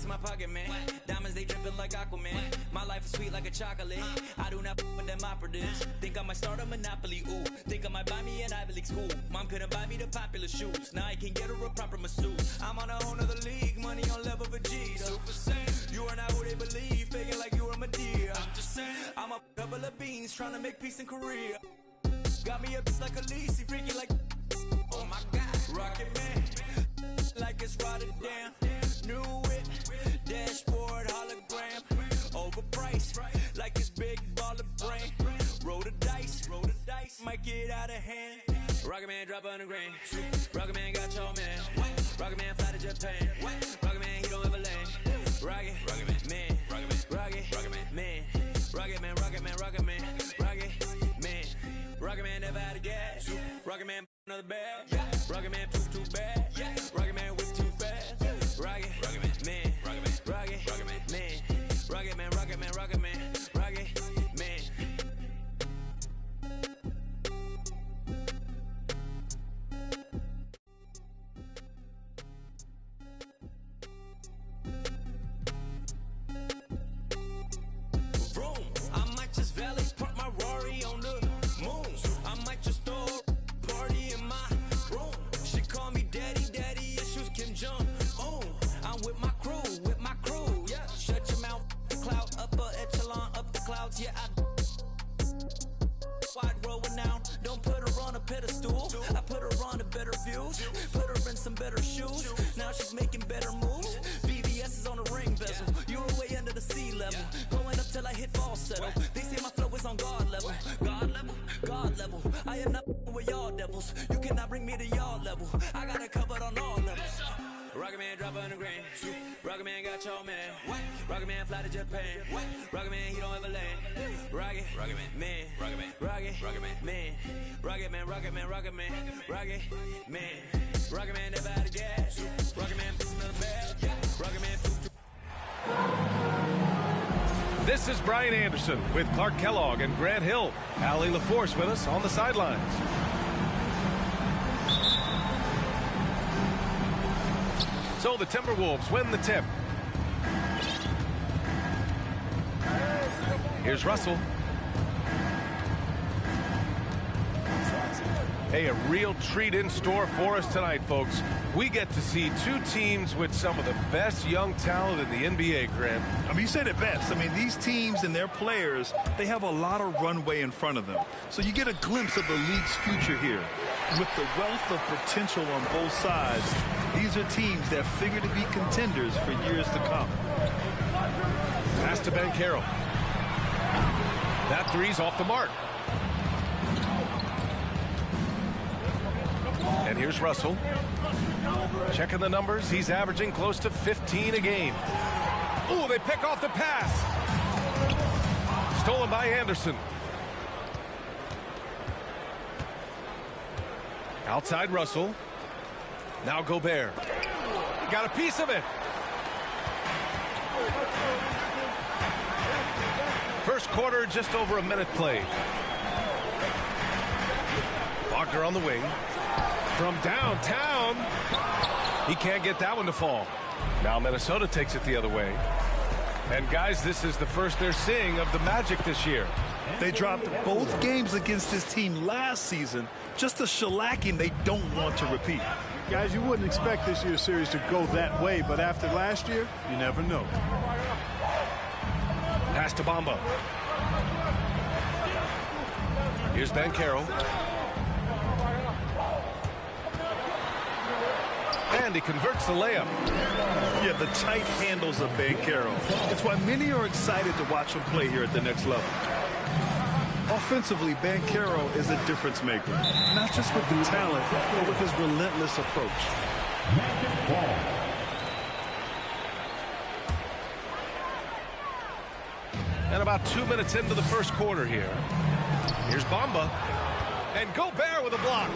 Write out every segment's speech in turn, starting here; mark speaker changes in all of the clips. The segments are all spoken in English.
Speaker 1: in my pocket, man. Diamonds, they dripping like Aquaman. My life is sweet like a chocolate. I do not with them operatives. Think I might start a monopoly, ooh. Think I might buy me an Ivy League school. Mom couldn't buy me the popular shoes. Now I can get her a proper masseuse. I'm on a whole nother league, money on level Vegeta. Super Saiyan. You are not who they believe, faking like you are Medea. I'm just saying. I'm a couple of beans trying to make peace in Korea. Got me a bitch like Khaleesi, freaky like. Oh my God, Rocket Man, like it's Rotterdam. New whip, dashboard hologram. Overpriced, like it's big baller brain. Roll the dice, might get out of hand. Rocket Man drop 100 grand. Rocket Man got your man. Rocket Man fly to Japan. Rocket Man, he don't ever land. Rocket Man, Rocket Man, Rocket Man, Rocket Man, Rocket Man, Rocket Man. Rocket Man never out of gas. Rocket Man another bag. Rocket Man too bad. Rocket Man whip too fast. Rocket Man, Rocket Man, Rocket Man, Rocket Man, Rocket Man, Rocket Man, Rocket Man. Vroom, I might just valet park my Rari on the moon. I might just throw a party in my room. She call me daddy, issues Kim Jong. Oh, I'm with my crew, yeah. Shut your mouth, cloud, upper echelon, up the clouds, yeah. I wide roll now, don't put her on a pedestal. I put her on a better views, put her in some better shoes. Now she's making better moves. VVS is on the ring bezel. You're way under the sea level, going up till I hit falsetto. They say my flow is on God level, God level, God level. I am not with y'all devils. You cannot bring me to y'all level. I got it covered on all levels. Rocket Man drop 100 grand. Rocket Man got your man. Rocket Man fly to Japan. Rocket Man, he don't ever land. Rocket Man, Rocket Man, Rocket Man, Rocket Man, Rocket Man, Rocket Man, Rocket Man. Rocket Man never out of gas. Rocket Man another bag. Rocket Man.
Speaker 2: This is Brian Anderson with Clark Kellogg and Grant Hill. Allie LaForce with us on the sidelines. So the Timberwolves win the tip. Here's Russell. Hey, a real treat in store for us tonight, folks. We get to see two teams with some of the best young talent in the NBA, Grant.
Speaker 3: I mean, you said it best. I mean, these teams and their players, they have a lot of runway in front of them. So you get a glimpse of the league's future here. With the wealth of potential on both sides, these are teams that figure to be contenders for years to come.
Speaker 2: Pass to Banchero. That three's off the mark. And here's Russell. Checking the numbers, he's averaging close to 15 a game. Ooh, they pick off the pass. Stolen by Anderson. Outside Russell. Now Gobert. Got a piece of it. First quarter, just over a minute played. Wagner on the wing. From downtown. He can't get that one to fall. Now Minnesota takes it the other way. And guys, this is the first they're seeing of the Magic this year.
Speaker 3: They dropped both games against this team last season. Just a shellacking they don't want to repeat.
Speaker 4: Guys, you wouldn't expect this year's series to go that way, but after last year, you never know.
Speaker 2: Pass to Bamba. Here's Banchero. And he converts the layup.
Speaker 3: Yeah, the tight handles of Banchero. It's why many are excited to watch him play here at the next level. Offensively, Banchero is a difference maker. Not just with the talent, but with his relentless approach.
Speaker 2: And about 2 minutes into the first quarter here. Here's Bamba. And Gobert with a block.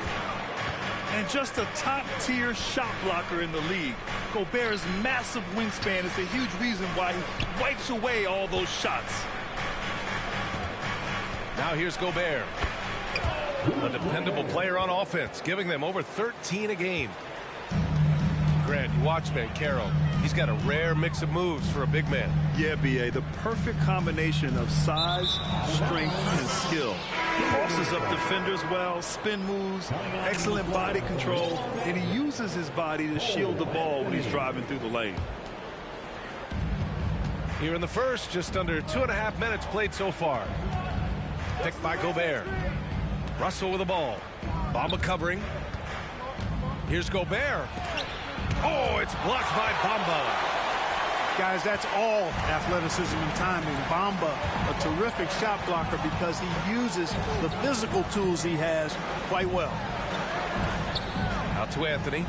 Speaker 3: And just a top-tier shot blocker in the league. Gobert's massive wingspan is a huge reason why he wipes away all those shots.
Speaker 2: Now here's Gobert. A dependable player on offense, giving them over 13 a game. Grant, you watch Banchero. He's got a rare mix of moves for a big man.
Speaker 3: Yeah, B.A., the perfect combination of size, strength, and skill. Crosses up defenders well, spin moves, excellent body control, and he uses his body to shield the ball when he's driving through the lane.
Speaker 2: Here in the first, just under 2.5 minutes played so far. Picked by Gobert. Russell with the ball. Bamba covering. Here's Gobert. Oh, it's blocked by Bamba.
Speaker 4: Guys, that's all athleticism and timing. Bamba, a terrific shot blocker because he uses the physical tools he has quite well.
Speaker 2: Out to Anthony.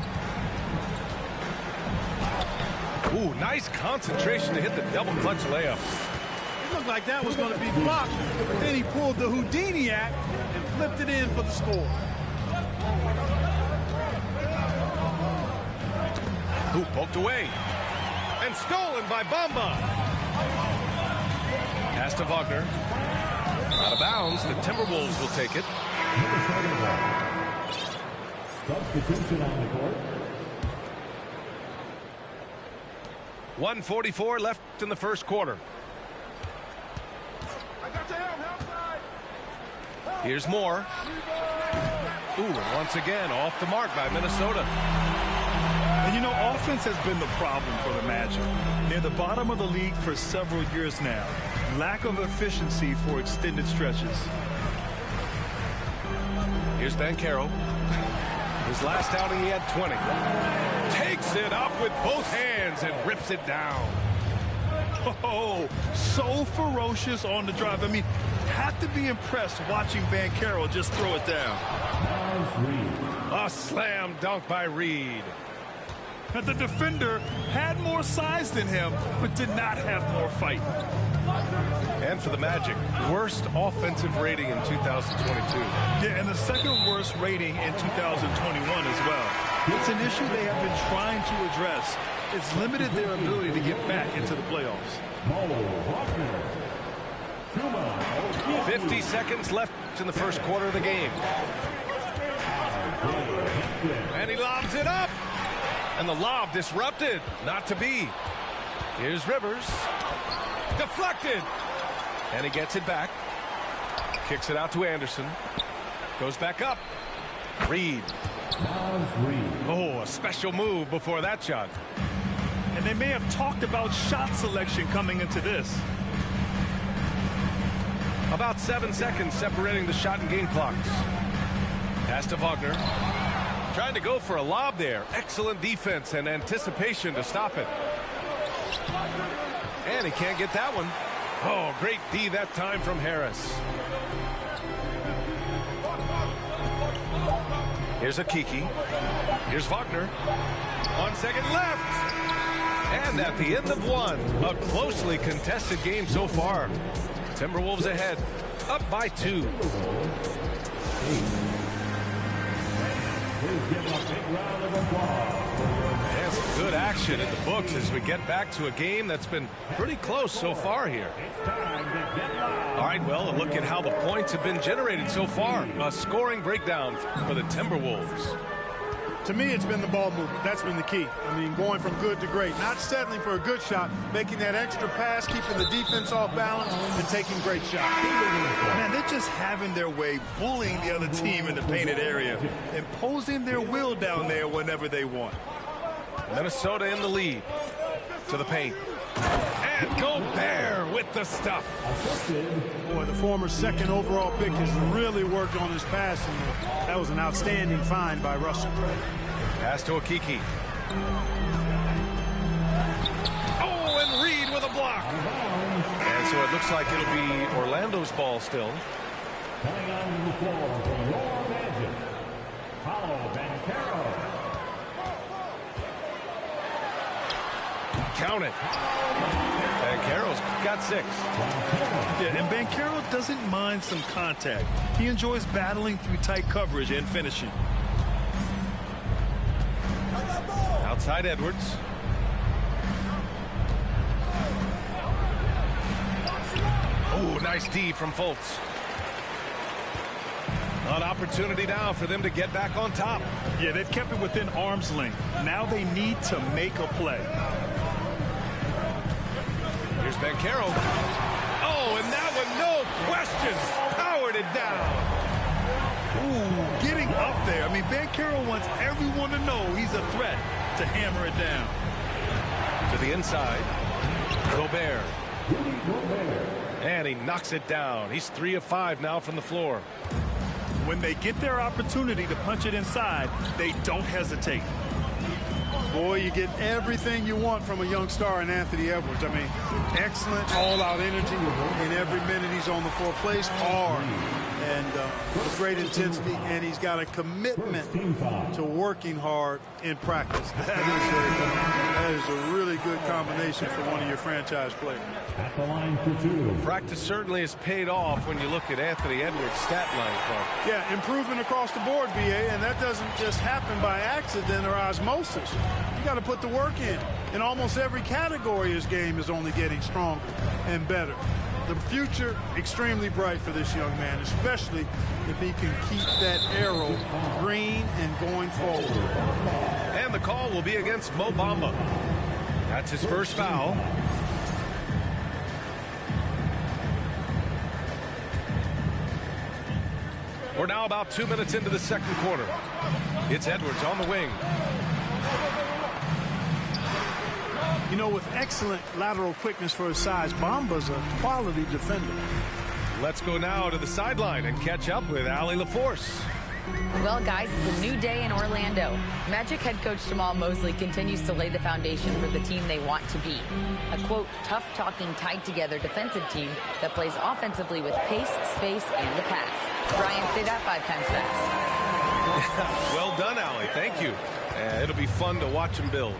Speaker 2: Ooh, nice concentration to hit the double clutch layup.
Speaker 4: It looked like that was going to be blocked, but then he pulled the Houdini act and flipped it in for the score.
Speaker 2: Ooh, poked away. And stolen by Bamba. Pass to Wagner. Out of bounds. The Timberwolves will take it.
Speaker 5: Substitution on the court.
Speaker 2: 1:44 left in the first quarter. Here's Moore. Ooh, and once again off the mark by Minnesota.
Speaker 3: And you know, offense has been the problem for the Magic. Near the bottom of the league for several years now. Lack of efficiency for extended stretches.
Speaker 2: Here's Banchero. His last outing, he had 20. Takes it up with both hands and rips it down.
Speaker 3: Oh, so ferocious on the drive. I mean, have to be impressed watching Banchero just throw it down.
Speaker 2: A slam dunk by Reed.
Speaker 3: But the defender had more size than him, but did not have more fight.
Speaker 2: And for the Magic, worst offensive rating in 2022.
Speaker 3: Yeah, and the second worst rating in 2021 as well. It's an issue they have been trying to address. It's limited their ability to get back into the playoffs.
Speaker 2: 50 seconds left in the first quarter of the game. And he lobs it up. And the lob disrupted. Not to be. Here's Rivers. Deflected. And he gets it back. Kicks it out to Anderson. Goes back up. Reed. Oh, a special move before that shot.
Speaker 3: And they may have talked about shot selection coming into this.
Speaker 2: About 7 seconds separating the shot and game clocks. Pass to Wagner. Trying to go for a lob there. Excellent defense and anticipation to stop it. And he can't get that one. Oh, great D that time from Harris. Here's a Kiki. Here's Wagner. 1 second left. And at the end of one, a closely contested game so far. Timberwolves ahead, up by 2. And some good action in the books as we get back to a game that's been pretty close so far here. All right, well, a look at how the points have been generated so far. A scoring breakdown for the Timberwolves.
Speaker 4: To me, it's been the ball movement. That's been the key. I mean, going from good to great. Not settling for a good shot, making that extra pass, keeping the defense off balance, and taking great shots.
Speaker 3: Man, they're just having their way, bullying the other team in the painted area, imposing their will down there whenever they want.
Speaker 2: Minnesota in the lead. To the paint. And Gobert with the stuff.
Speaker 4: Boy, the former second overall pick has really worked on his passing. That was an outstanding find by Russell.
Speaker 2: Pass to Okiki. Oh, and Reed with a block. And so it looks like it'll be Orlando's ball still.
Speaker 5: Coming on the floor from your Magic, Paolo Banchero.
Speaker 2: Count it. Banchero's got 6.
Speaker 3: Yeah, and Banchero doesn't mind some contact. He enjoys battling through tight coverage and finishing.
Speaker 2: Outside Edwards. Oh, nice D from Fultz. An opportunity now for them to get back on top.
Speaker 3: Yeah, they've kept it within arm's length. Now they need to make a play.
Speaker 2: Here's Banchero. Oh, and that one, no question, powered it down.
Speaker 3: Ooh, getting up there. I mean, Banchero wants everyone to know he's a threat to hammer it down.
Speaker 2: To the inside, Gobert. And he knocks it down. He's 3 of 5 now from the floor.
Speaker 3: When they get their opportunity to punch it inside, they don't hesitate.
Speaker 4: Boy, you get everything you want from a young star in Anthony Edwards. I mean, excellent all-out energy in every minute he's on the floor. Plays hard and with great intensity, and he's got a commitment to working hard in practice. That is a really good combination for one of your franchise players.
Speaker 5: At the line for 2.
Speaker 2: Practice certainly has paid off when you look at Anthony Edwards' stat line, Clark.
Speaker 4: Yeah, improvement across the board, BA, and that doesn't just happen by accident or osmosis. You got to put the work in. In almost every category, his game is only getting stronger and better. The future, extremely bright for this young man, especially if he can keep that arrow green and going forward.
Speaker 2: And the call will be against Mo Bamba. That's his first foul. We're now about 2 minutes into the second quarter. It's Edwards on the wing.
Speaker 4: You know, with excellent lateral quickness for his size, Bamba's a quality defender.
Speaker 2: Let's go now to the sideline and catch up with Allie LaForce.
Speaker 6: Well, guys, it's a new day in Orlando. Magic head coach Jamal Mosley continues to lay the foundation for the team they want to be. A, quote, tough-talking, tied-together defensive team that plays offensively with pace, space, and the pass. Brian, say that 5 times fast.
Speaker 2: Well done, Allie. Thank you. It'll be fun to watch him build.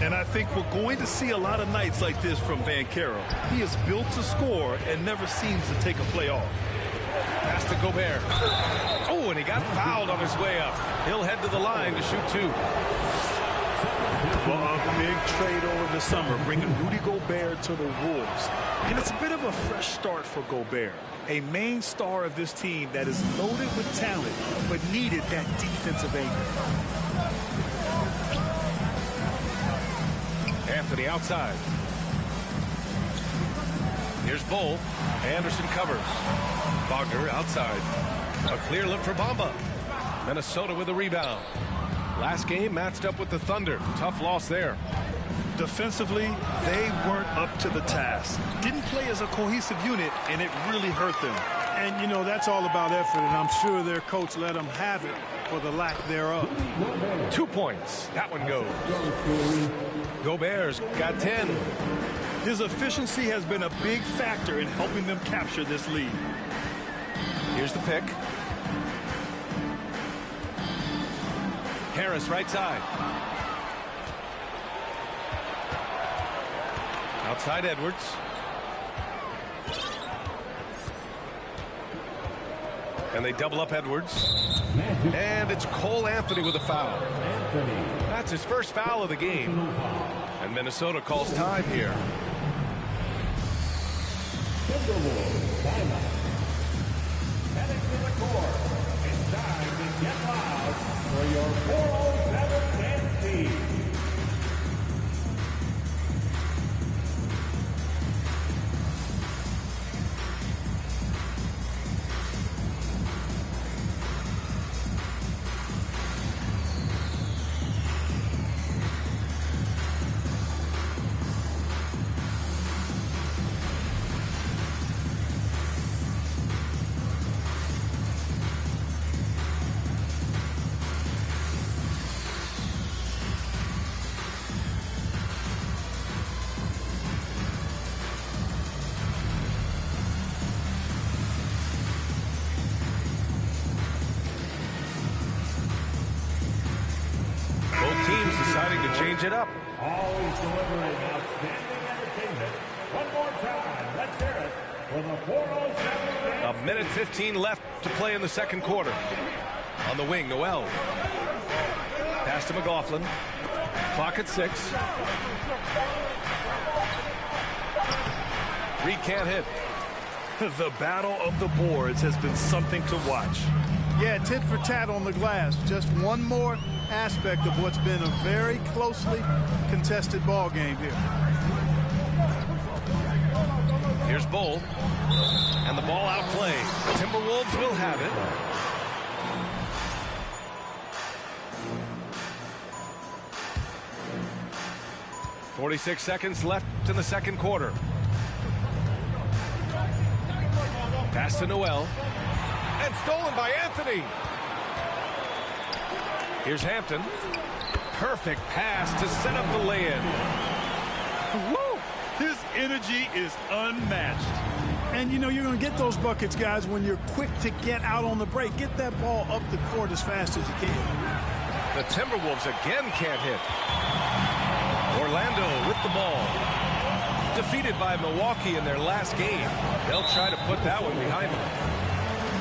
Speaker 3: And I think we're going to see a lot of nights like this from Banchero. He is built to score and never seems to take a play off.
Speaker 2: Pass to Gobert. Oh, and he got fouled on his way up. He'll head to the line to shoot 2.
Speaker 3: Well, a big trade over the summer, bringing Rudy Gobert to the Wolves. And it's a bit of a fresh start for Gobert, a main star of this team that is loaded with talent, but needed that defensive anchor.
Speaker 2: Anthony outside. Here's Bull. Anderson covers. Wagner outside. A clear look for Bamba. Minnesota with a rebound. Last game matched up with the Thunder. Tough loss there.
Speaker 3: Defensively, they weren't up to the task. Didn't play as a cohesive unit, and it really hurt them.
Speaker 4: And, you know, that's all about effort, and I'm sure their coach let them have it for the lack thereof.
Speaker 2: 2 points. That one goes. Gobert's got 10.
Speaker 3: His efficiency has been a big factor in helping them capture this lead.
Speaker 2: Here's the pick. Harris right side. Outside Edwards. And they double up Edwards. And it's Cole Anthony with a foul. That's his first foul of the game. And Minnesota calls time here.
Speaker 5: Heading to the court. It's time to get loud for your 407 dance team.
Speaker 2: Deciding to change it up.
Speaker 5: Always delivering outstanding entertainment. One more time, let's hear it for the 407.
Speaker 2: 1:15 left to play in the second quarter. On the wing, Noel. Pass to McLaughlin. Clock at 6. Reed can't hit.
Speaker 3: The battle of the boards has been something to watch.
Speaker 4: Yeah, tit for tat on the glass. Just one more aspect of what's been a very closely contested ball game here.
Speaker 2: Here's Bull. And the ball outplayed. The Timberwolves will have it. .46 seconds left in the second quarter. Pass to Noel. And stolen by Anthony. Here's Hampton. Perfect pass to set up the lay-in.
Speaker 3: Woo! His energy is unmatched.
Speaker 4: And, you know, you're going to get those buckets, guys, when you're quick to get out on the break. Get that ball up the court as fast as you can.
Speaker 2: The Timberwolves again can't hit. Orlando with the ball. Defeated by Milwaukee in their last game. They'll try to put that one behind them.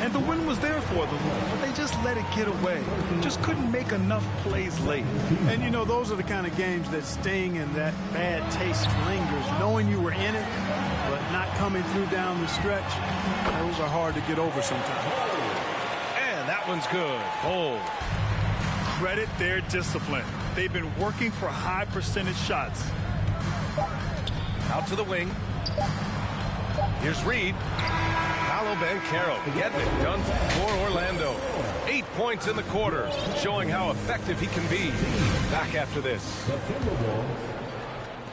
Speaker 3: And the win was there for them, but they just let it get away. Just couldn't make enough plays late.
Speaker 4: And, you know, those are the kind of games that sting and that bad taste lingers. Knowing you were in it, but not coming through down the stretch, those are hard to get over sometimes.
Speaker 2: And that one's good. Bold.
Speaker 3: Credit their discipline. They've been working for high percentage shots.
Speaker 2: Out to the wing. Here's Reed. Paolo Banchero getting it done for Orlando. 8 points in the quarter, showing how effective he can be. Back after this.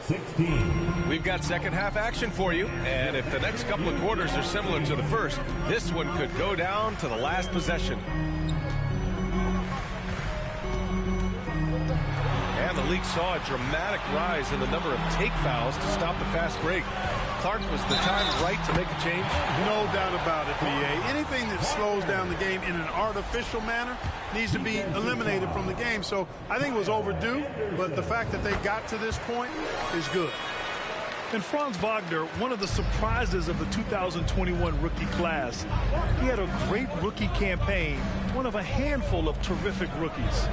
Speaker 5: 16.
Speaker 2: We've got second half action for you, and if the next couple of quarters are similar to the first, this one could go down to the last possession. And the league saw a dramatic rise in the number of take fouls to stop the fast break. Clark, was the time right to make a change?
Speaker 4: No doubt about it, B.A. Anything that slows down the game in an artificial manner needs to be eliminated from the game. So I think it was overdue, but the fact that they got to this point is good.
Speaker 3: And Franz Wagner, one of the surprises of the 2021 rookie class. He had a great rookie campaign, one of a handful of terrific rookies.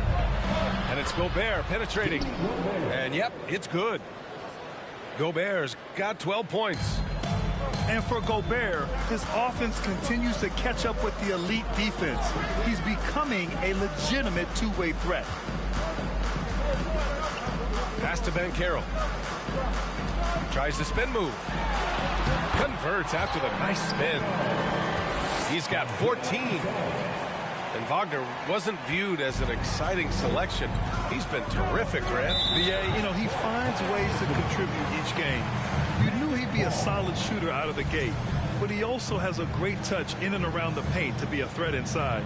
Speaker 2: And it's Gobert penetrating. And yep, it's good. Gobert's got 12 points.
Speaker 3: And for Gobert, his offense continues to catch up with the elite defense. He's becoming a legitimate two-way threat.
Speaker 2: Pass to Banchero. Tries the spin move. Converts after the nice spin. He's got 14. And Wagner wasn't viewed as an exciting selection. He's been terrific, Grant.
Speaker 3: Yeah, you know, he finds ways to contribute each game. You knew he'd be a solid shooter out of the gate, but he also has a great touch in and around the paint to be a threat inside.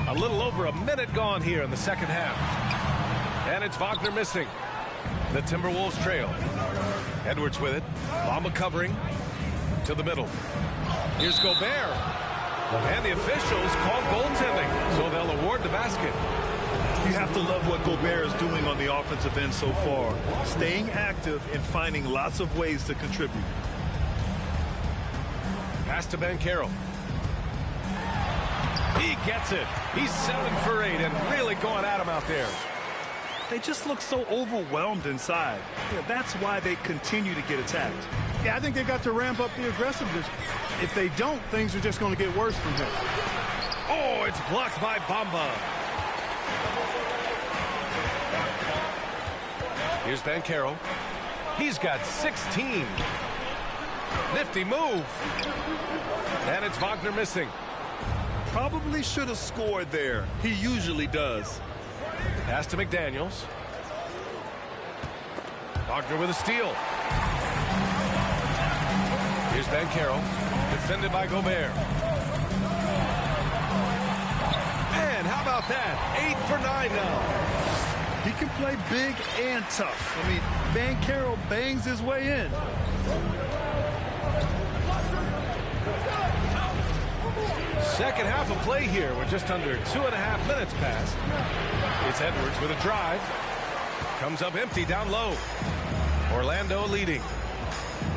Speaker 2: A little over a minute gone here in the second half. And it's Wagner missing. The Timberwolves trail. Edwards with it. Bamba covering. To the middle. Here's Gobert. And the officials call goaltending, so they'll award the basket.
Speaker 3: You have to love what Gobert is doing on the offensive end so far. Staying active and finding lots of ways to contribute.
Speaker 2: Pass to Banchero. He gets it. He's 7 for 8 and really going at him out there.
Speaker 3: They just look so overwhelmed inside. Yeah, that's why they continue to get attacked.
Speaker 4: Yeah, I think they got to ramp up the aggressiveness. If they don't, things are just going to get worse from here.
Speaker 2: Oh, it's blocked by Bamba. Here's Banchero. He's got 16. Nifty move. And it's Wagner missing.
Speaker 3: Probably should have scored there. He usually does.
Speaker 2: Pass to McDaniels. Wagner with a steal. Here's Banchero. Defended by Gobert. And how about that? 8 for 9 now.
Speaker 3: He can play big and tough. I mean, Banchero bangs his way in.
Speaker 2: Second half of play here. We're just under 2.5 minutes past. It's Edwards with a drive. Comes up empty down low. Orlando leading.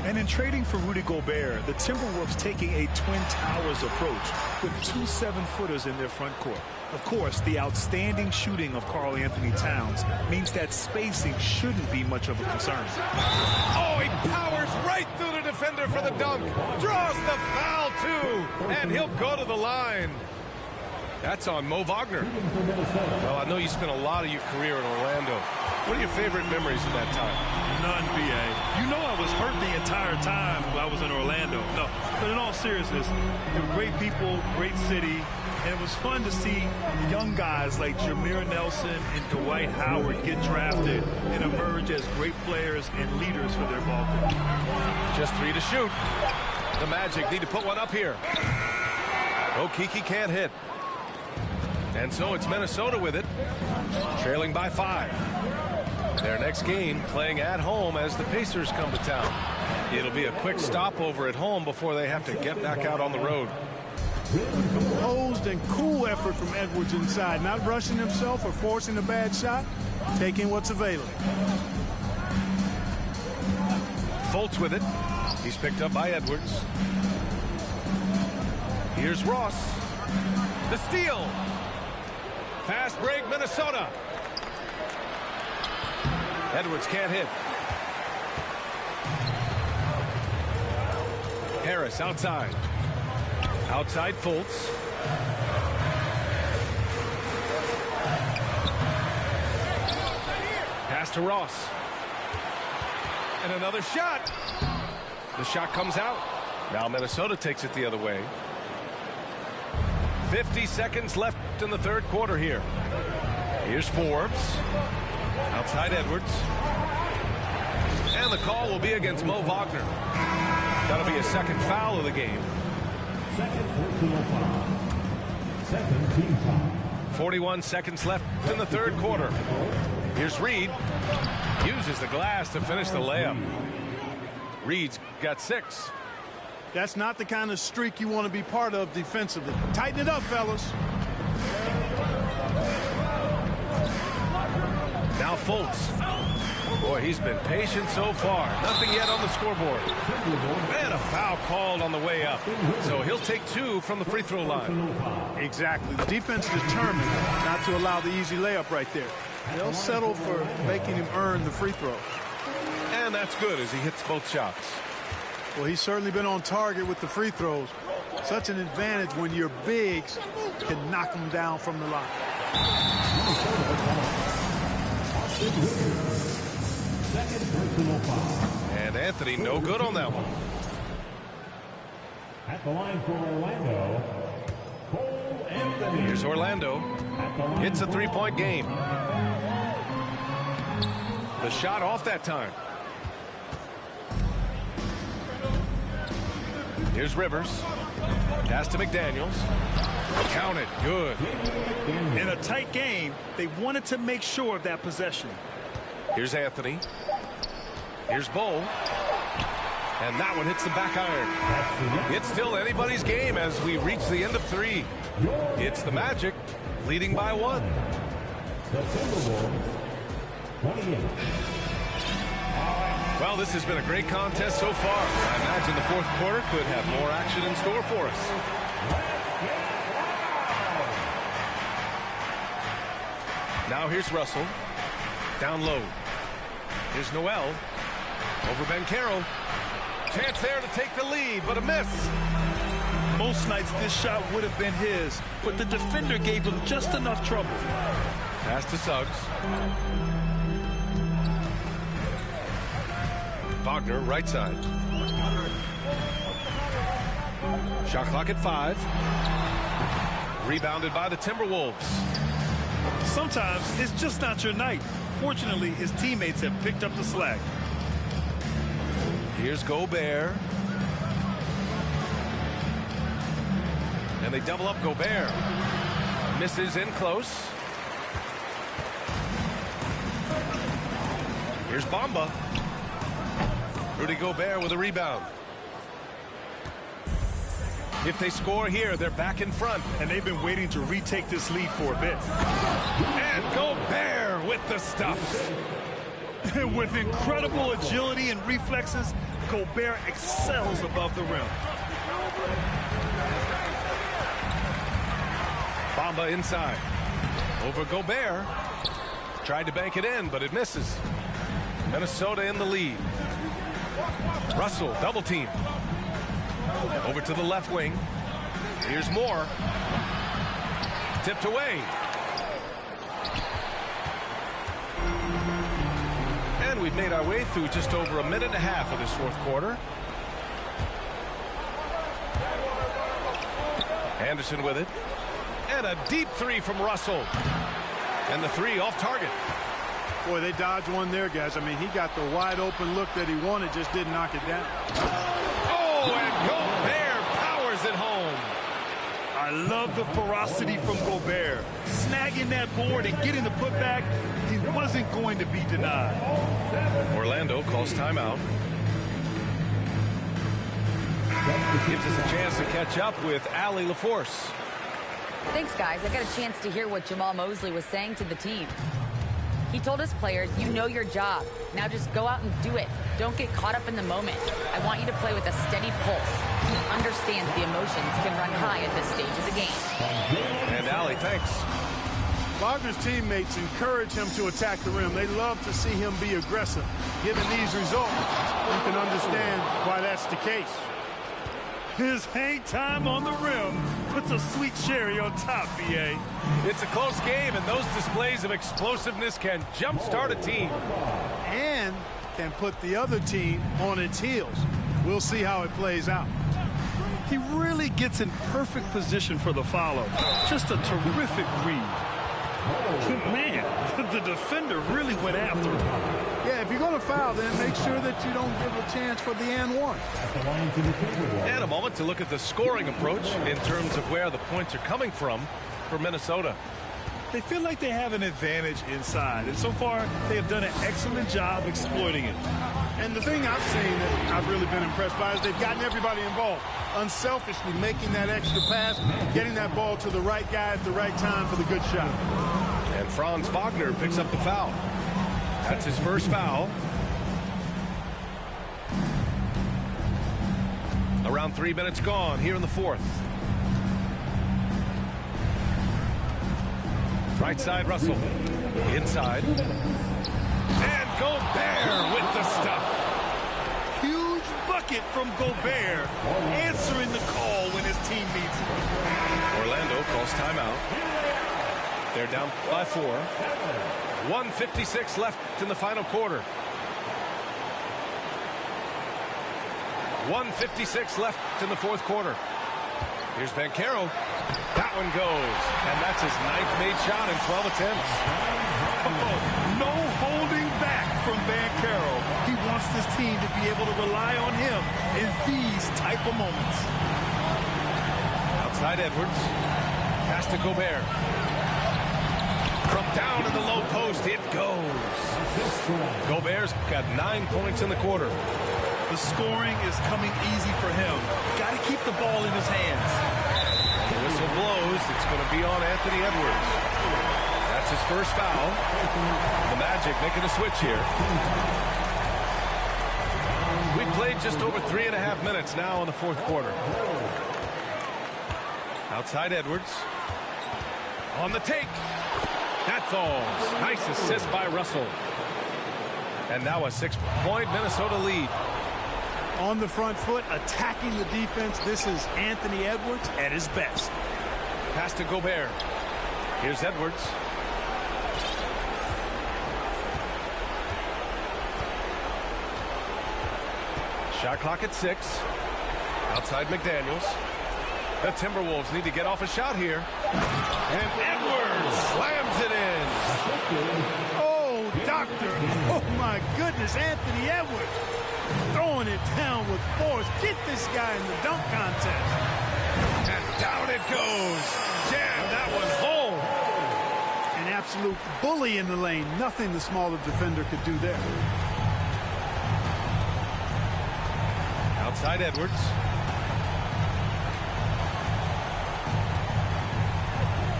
Speaker 3: And in trading for Rudy Gobert, the Timberwolves taking a Twin Towers approach with 2 7-footers in their front court. Of course, the outstanding shooting of Karl Anthony Towns means that spacing shouldn't be much of a concern.
Speaker 2: Oh, he powers right through the defender for the dunk. Draws the foul, too. And he'll go to the line. That's on Mo Wagner. Well, I know you spent a lot of your career in Orlando. What are your favorite memories of that time?
Speaker 3: None, B.A. You know I was hurt the entire time I was in Orlando. No, but in all seriousness, they were great people, great city, and it was fun to see young guys like Jameer Nelson and Dwight Howard get drafted and emerge as great players and leaders for their ball club.
Speaker 2: Just 3 to shoot. The Magic need to put one up here. Okeke can't hit. And so it's Minnesota with it, trailing by 5. Their next game playing at home as the Pacers come to town. It'll be a quick stopover at home before they have to get back out on the road.
Speaker 4: Composed and cool effort from Edwards inside, not rushing himself or forcing a bad shot, taking what's available.
Speaker 2: Fultz with it. He's picked up by Edwards. Here's Ross. The steal. Fast break, Minnesota. Edwards can't hit. Harris outside. Outside Fultz. Pass to Ross. And another shot. The shot comes out. Now Minnesota takes it the other way. 50 seconds left in the third quarter here. Here's Forbes. Outside Edwards. And the call will be against Mo Wagner. That'll be a second foul of the game.
Speaker 5: Second personal foul. Second team foul.
Speaker 2: 41 seconds left in the third quarter. Here's Reed. Uses the glass to finish the layup. Reed's got 6.
Speaker 4: That's not the kind of streak you want to be part of defensively. Tighten it up, fellas.
Speaker 2: Now Fultz. Boy, he's been patient so far. Nothing yet on the scoreboard. And a foul called on the way up. So he'll take 2 from the free throw line.
Speaker 4: Exactly. The defense is determined not to allow the easy layup right there. They'll settle for making him earn the free throw.
Speaker 2: And that's good as he hits both shots.
Speaker 4: Well, he's certainly been on target with the free throws. Such an advantage when your bigs can knock them down from the line.
Speaker 5: Second personal foul.
Speaker 2: And Anthony, no good on that one.
Speaker 5: At the line for Orlando, Cole Anthony.
Speaker 2: Here's Orlando. Hits a 3-point game. The shot off that time. Here's Rivers. Pass to McDaniels. Counted. Good.
Speaker 3: In a tight game, they wanted to make sure of that possession.
Speaker 2: Here's Anthony. Here's Bull. And that one hits the back iron. It's still anybody's game as we reach the end of 3. It's the Magic leading by 1.
Speaker 5: The Timberwolves, 28.
Speaker 2: Well, this has been a great contest so far. I imagine the fourth quarter could have more action in store for us. Now here's Russell. Down low. Here's Noel. Over Banchero. Chance there to take the lead, but a miss.
Speaker 3: Most nights this shot would have been his, but the defender gave him just enough trouble.
Speaker 2: Pass to Suggs. Wagner, right side. Shot clock at 5. Rebounded by the Timberwolves.
Speaker 3: Sometimes it's just not your night. Fortunately, his teammates have picked up the slack.
Speaker 2: Here's Gobert. And they double up Gobert. Misses in close. Here's Bamba. Rudy Gobert with a rebound. If they score here, they're back in front.
Speaker 3: And they've been waiting to retake this lead for a bit.
Speaker 2: And Gobert with the stuff.
Speaker 3: With incredible agility and reflexes, Gobert excels above the rim.
Speaker 2: Bamba inside. Over Gobert. Tried to bank it in, but it misses. Minnesota in the lead. Russell, double team. Over to the left wing. Here's Moore. Tipped away. And we've made our way through just over a minute and a half of this fourth quarter. Anderson with it. And a deep three from Russell. And the three off target.
Speaker 4: Boy, they dodged one there, guys. I mean, he got the wide open look that he wanted, just didn't knock it down.
Speaker 2: Oh, and Gobert powers it home.
Speaker 3: I love the ferocity from Gobert. Snagging that board and getting the putback, he wasn't going to be denied.
Speaker 2: Orlando calls timeout. Gives us a chance to catch up with Allie LaForce.
Speaker 6: Thanks, guys. I got a chance to hear what Jamal Mosley was saying to the team. He told his players, you know your job. Now just go out and do it. Don't get caught up in the moment. I want you to play with a steady pulse. He understands the emotions can run high at this stage of the game.
Speaker 2: And Allie, thanks.
Speaker 4: Wagner's teammates encourage him to attack the rim. They love to see him be aggressive. Given these results, you can understand why that's the case.
Speaker 3: His hang time on the rim puts a sweet cherry on top, B.A.
Speaker 2: It's a close game, and those displays of explosiveness can jumpstart a team.
Speaker 4: And can put the other team on its heels. We'll see how it plays out.
Speaker 3: He really gets in perfect position for the follow. Just a terrific read. Man, the defender really went after him.
Speaker 4: Yeah, if you're going to foul, then make sure that you don't give a chance for the and one.
Speaker 2: And a moment to look at the scoring approach in terms of where the points are coming from for Minnesota.
Speaker 3: They feel like they have an advantage inside, and so far they have done an excellent job exploiting it.
Speaker 4: And the thing I've seen that I've really been impressed by is they've gotten everybody involved, unselfishly making that extra pass, getting that ball to the right guy at the right time for the good shot.
Speaker 2: And Franz Wagner picks up the foul. That's his first foul. Around 3 minutes gone here in the fourth. Right side, Russell. Inside. And Gobert with the stuff.
Speaker 3: Huge bucket from Gobert, answering the call when his team needs it.
Speaker 2: Orlando calls timeout. They're down by 4. 1:56 left in the final quarter. 1:56 left in the fourth quarter. Here's Banchero. That one goes. And that's his 9th made shot in 12 attempts.
Speaker 3: Oh, no holding back from Banchero. He wants this team to be able to rely on him in these type of moments.
Speaker 2: Outside Edwards. Pass to Gobert. From down in the low post, it goes. Gobert's got 9 points in the quarter.
Speaker 3: The scoring is coming easy for him. Got to keep the ball in his hands.
Speaker 2: The whistle blows. It's going to be on Anthony Edwards. That's his first foul. The Magic making a switch here. We played just over 3.5 minutes now in the fourth quarter. Outside Edwards. On the take. That falls. Nice assist by Russell. And now a 6-point Minnesota lead.
Speaker 4: On the front foot, attacking the defense. This is Anthony Edwards at his best.
Speaker 2: Pass to Gobert. Here's Edwards. Shot clock at 6. Outside McDaniels. The Timberwolves need to get off a shot here. And Edwards slams it in.
Speaker 4: Oh, doctor. Oh, my goodness. Anthony Edwards throwing it down with force. Get this guy in the dunk contest.
Speaker 2: And down it goes. Jam that one home.
Speaker 4: An absolute bully in the lane. Nothing the smaller defender could do there.
Speaker 2: Outside Edwards.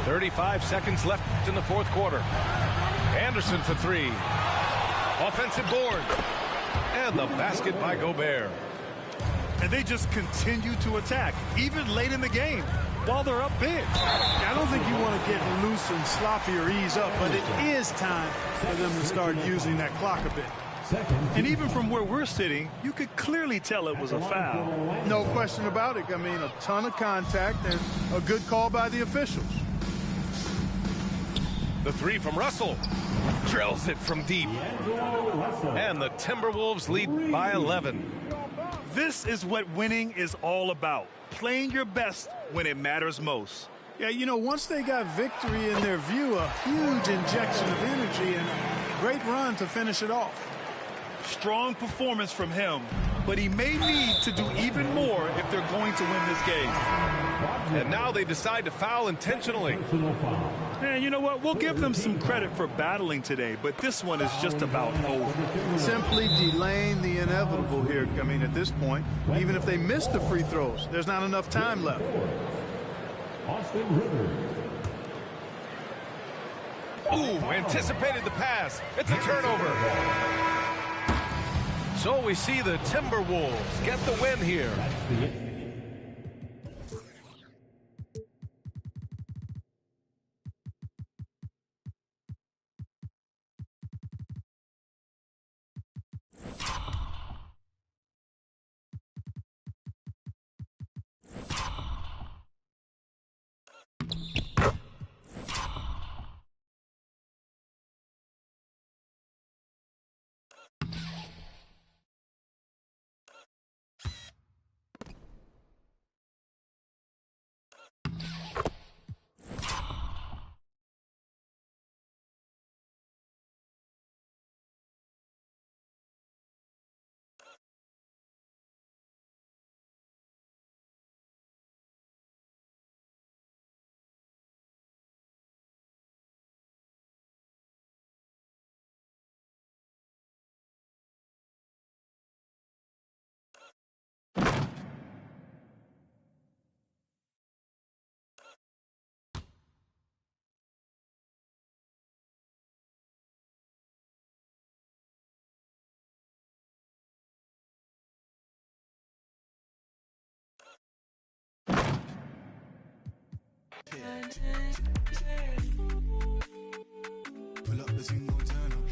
Speaker 2: .35 seconds left in the fourth quarter. Anderson for 3. Offensive board. And the basket by Gobert.
Speaker 3: And they just continue to attack, even late in the game, while they're up big.
Speaker 4: I don't think you want to get loose and sloppy or ease up, but it is time for them to start using that clock a bit.
Speaker 3: And even from where we're sitting, you could clearly tell it was a foul.
Speaker 4: No question about it. I mean, a ton of contact and a good call by the officials.
Speaker 2: The three from Russell. Drills it from deep. And the Timberwolves lead by 11.
Speaker 3: This is what winning is all about. Playing your best when it matters most.
Speaker 4: Yeah, you know, once they got victory in their view, a huge injection of energy and a great run to finish it off.
Speaker 3: Strong performance from him, but he may need to do even more if they're going to win this game.
Speaker 2: And now they decide to foul intentionally.
Speaker 3: And you know what? We'll give them some credit for battling today, but this one is just about over.
Speaker 4: Simply delaying the inevitable here. I mean, at this point, even if they miss the free throws, there's not enough time left.
Speaker 2: Ooh, anticipated the pass. It's a turnover. So we see the Timberwolves get the win here.
Speaker 7: Pull up the single turn up.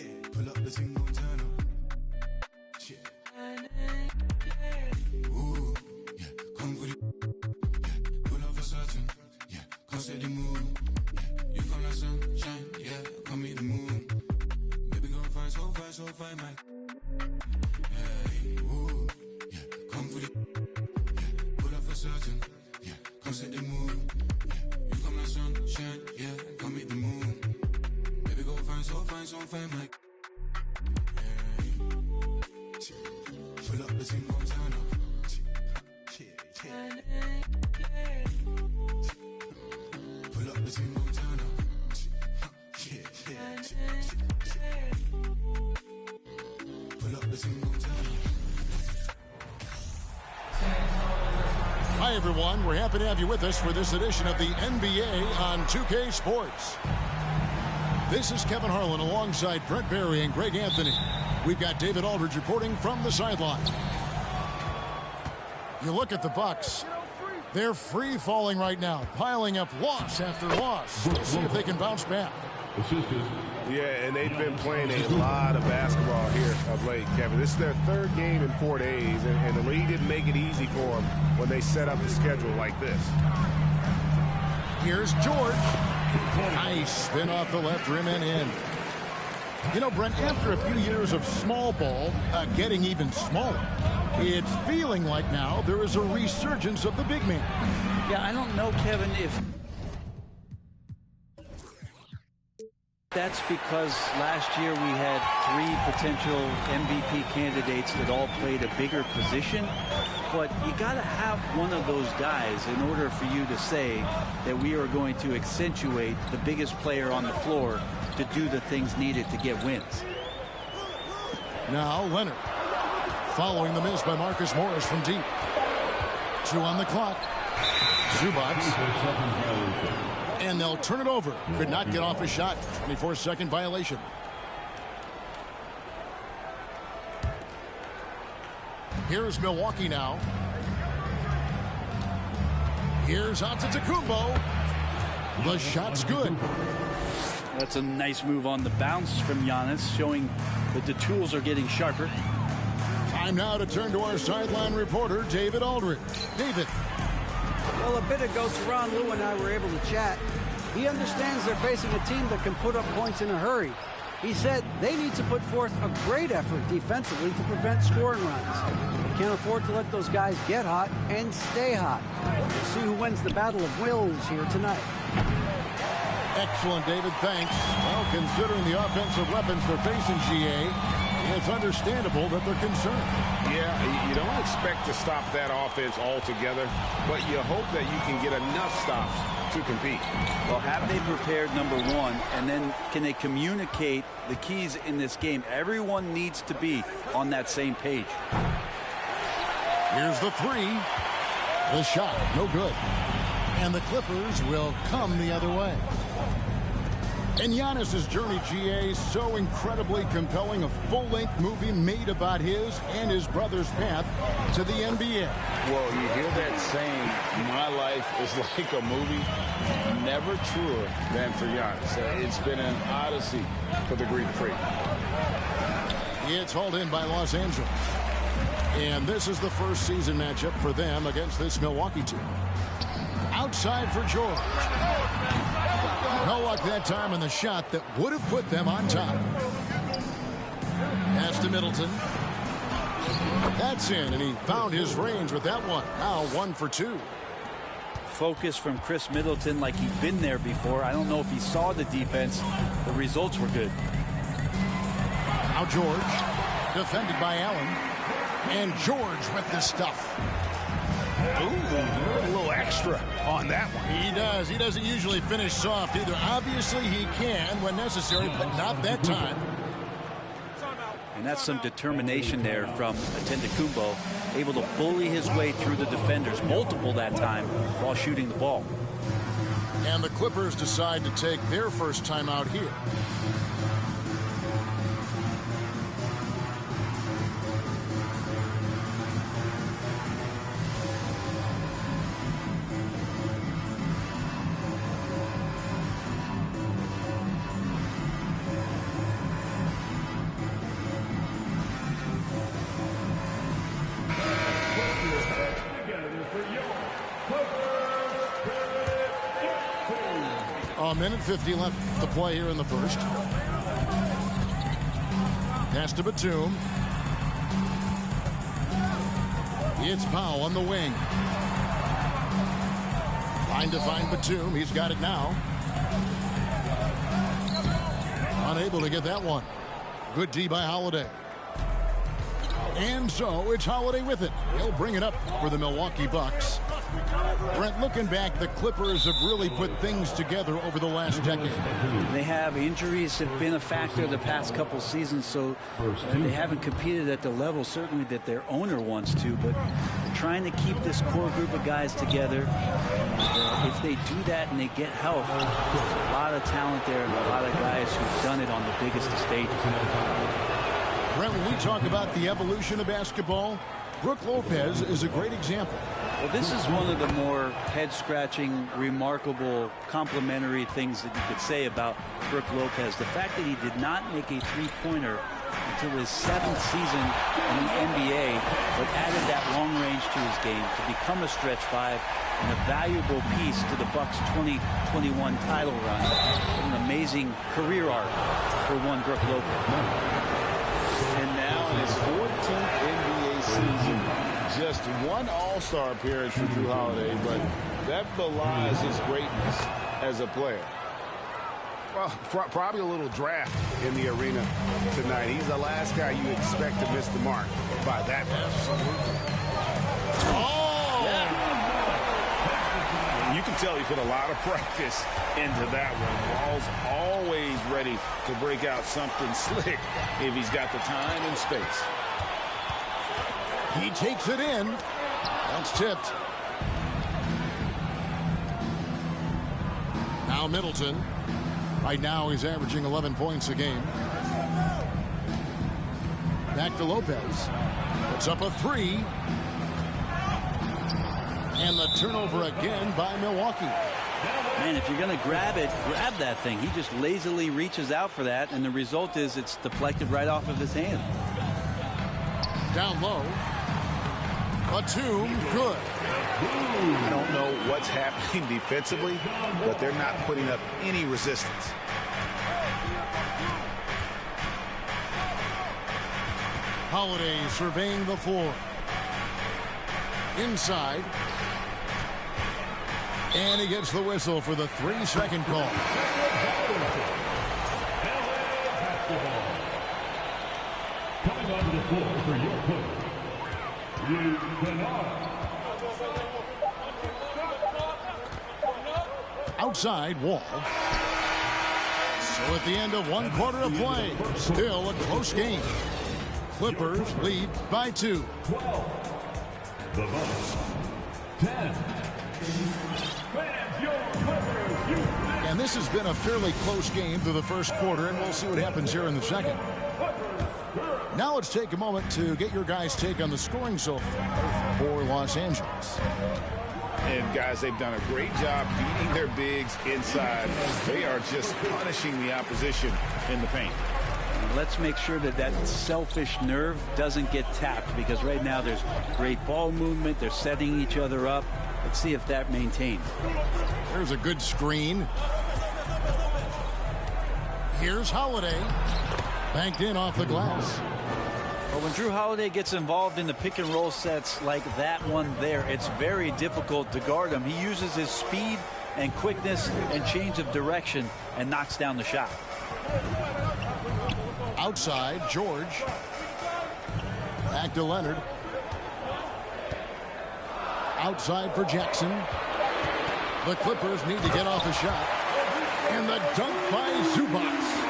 Speaker 7: Yeah. Pull up the single turn up. Ooh, yeah. Come for the. Yeah. Pull up for certain. Yeah. Come set the mood. Yeah. You come like sunshine. Yeah. Come meet the moon. Baby, go fine, so fine, Mike. Hey, ooh. Yeah. Come for the. Yeah. Pull up for certain. Yeah. Come set the mood. Yeah. You come like sunshine. Yeah. Come meet the moon. Baby, go fine, so fine, Mike. Pull up the single turn up. Pull up the single turn up. Pull up the single turn up.
Speaker 8: Hi, everyone. We're happy to have you with us for this edition of the NBA on 2K Sports. This is Kevin Harlan alongside Brent Barry and Greg Anthony. We've got David Aldridge reporting from the sideline. You look at the Bucks. They're free falling right now, piling up loss after loss. We'll see if they can bounce back.
Speaker 2: Yeah, and they've been playing a lot of basketball here of late, Kevin. This is their third game in 4 days, and the league didn't make it easy for them when they set up the schedule like this.
Speaker 8: Here's George. Nice spin off the left rim and in. You know, Brent, after a few years of small ball getting even smaller, it's feeling like now there is a resurgence of the big man.
Speaker 9: Yeah, I don't know, Kevin, if that's because last year we had 3 potential MVP candidates that all played a bigger position. But you got to have one of those guys in order for you to say that we are going to accentuate the biggest player on the floor to do the things needed to get wins.
Speaker 8: Now Leonard. Following the miss by Marcus Morris from deep. 2 on the clock. Zubac. And they'll turn it over. Could not get off a shot. 24-second violation. Here's Milwaukee now. Here's Antetokounmpo. The shot's good.
Speaker 9: That's a nice move on the bounce from Giannis, showing that the tools are getting sharper.
Speaker 8: Time now to turn to our sideline reporter, David Aldridge. David.
Speaker 10: Well, a bit ago, Teron Lou and I were able to chat. He understands they're facing a team that can put up points in a hurry. He said they need to put forth a great effort defensively to prevent scoring runs. They can't afford to let those guys get hot and stay hot. We'll see who wins the battle of wills here tonight.
Speaker 8: Excellent, David. Thanks. Well, considering the offensive weapons they're facing, GA, it's understandable that they're concerned.
Speaker 11: Yeah, you don't expect to stop that offense altogether, but you hope that you can get enough stops to compete.
Speaker 9: Well, have they prepared, number one, and then can they communicate the keys in this game? Everyone needs to be on that same page.
Speaker 8: Here's the three. The shot, no good. And the Clippers will come the other way. And Giannis's journey, GA, so incredibly compelling. A full-length movie made about his and his brother's path to the NBA.
Speaker 11: Well, you hear that saying, my life is like a movie. Never truer than for Giannis. It's been an odyssey for the Greek Freak.
Speaker 8: It's hauled in by Los Angeles. And this is the first season matchup for them against this Milwaukee team. Outside for George. No luck that time on the shot that would have put them on top. Pass to Middleton. That's in, and he found his range with that one. Now 1 for 2.
Speaker 9: Focus from Chris Middleton like he'd been there before. I don't know if he saw the defense. The results were good.
Speaker 8: Now George, defended by Allen. And George with the stuff.
Speaker 2: Ooh, a little extra on that one.
Speaker 8: He does. He doesn't usually finish soft either. Obviously, he can when necessary, but not that time.
Speaker 9: And that's some determination there from Antetokounmpo, able to bully his way through the defenders, multiple that time, while shooting the ball.
Speaker 8: And the Clippers decide to take their first time out here. A minute 50 left to play here in the first. Pass to Batum. It's Powell on the wing. Trying to find Batum. He's got it now. Unable to get that one. Good D by Holiday. And so it's Holiday with it. He'll bring it up for the Milwaukee Bucks. Brent, looking back, the Clippers have really put things together over the last decade.
Speaker 9: They have injuries have been a factor the past couple seasons, so they haven't competed at the level certainly that their owner wants to, but trying to keep this core group of guys together. If they do that and they get health, there's a lot of talent there and a lot of guys who've done it on the biggest of stages.
Speaker 8: Brent, when we talk about the evolution of basketball, Brook Lopez is a great example.
Speaker 9: Well, this is one of the more head-scratching, remarkable, complimentary things that you could say about Brook Lopez. The fact that he did not make a three-pointer until his 7th season in the NBA, but added that long range to his game to become a stretch 5 and a valuable piece to the Bucks' 2021 title run. What an amazing career arc for one Brook Lopez.
Speaker 11: And now in his 14th NBA season, just one All-Star appearance for Jrue Holiday, but that belies his greatness as a player. Well, probably a little draft in the arena tonight. He's the last guy you expect to miss the mark by that much.
Speaker 8: Oh!
Speaker 11: Yeah. You can tell he put a lot of practice into that one. Ball's always ready to break out something slick if he's got the time and space.
Speaker 8: He takes it in. That's tipped. Now Middleton. Right now he's averaging 11 points a game. Back to Lopez. Puts up a three. And the turnover again by Milwaukee.
Speaker 9: Man, if you're going to grab it, grab that thing. He just lazily reaches out for that, and the result is it's deflected right off of his hand.
Speaker 8: Down low. Batum, good.
Speaker 11: I don't know what's happening defensively, but they're not putting up any resistance.
Speaker 8: Holiday surveying the floor. Inside. And he gets the whistle for the 3-second call.
Speaker 5: Coming onto the floor for your coach, Luke Kennard.
Speaker 8: Outside, Wall. So at the end of 1 quarter of play, still a close game. Clippers lead by 2.
Speaker 5: 12. The Bucks. 10.
Speaker 8: And this has been a fairly close game through the first quarter, and we'll see what happens here in the second. Now let's take a moment to get your guys' take on the scoring so far for Los Angeles.
Speaker 11: And guys, they've done a great job beating their bigs inside. They are just punishing the opposition in the paint.
Speaker 9: Let's make sure that that selfish nerve doesn't get tapped, because right now there's great ball movement. They're setting each other up. Let's see if that maintains.
Speaker 8: There's a good screen. Here's Holiday. Banked in off the glass.
Speaker 9: But when Drew Holiday gets involved in the pick and roll sets like that one there, it's very difficult to guard him. He uses his speed and quickness and change of direction and knocks down the shot.
Speaker 8: Outside, George. Back to Leonard. Outside for Jackson. The Clippers need to get off a shot. And the dunk by Zubac.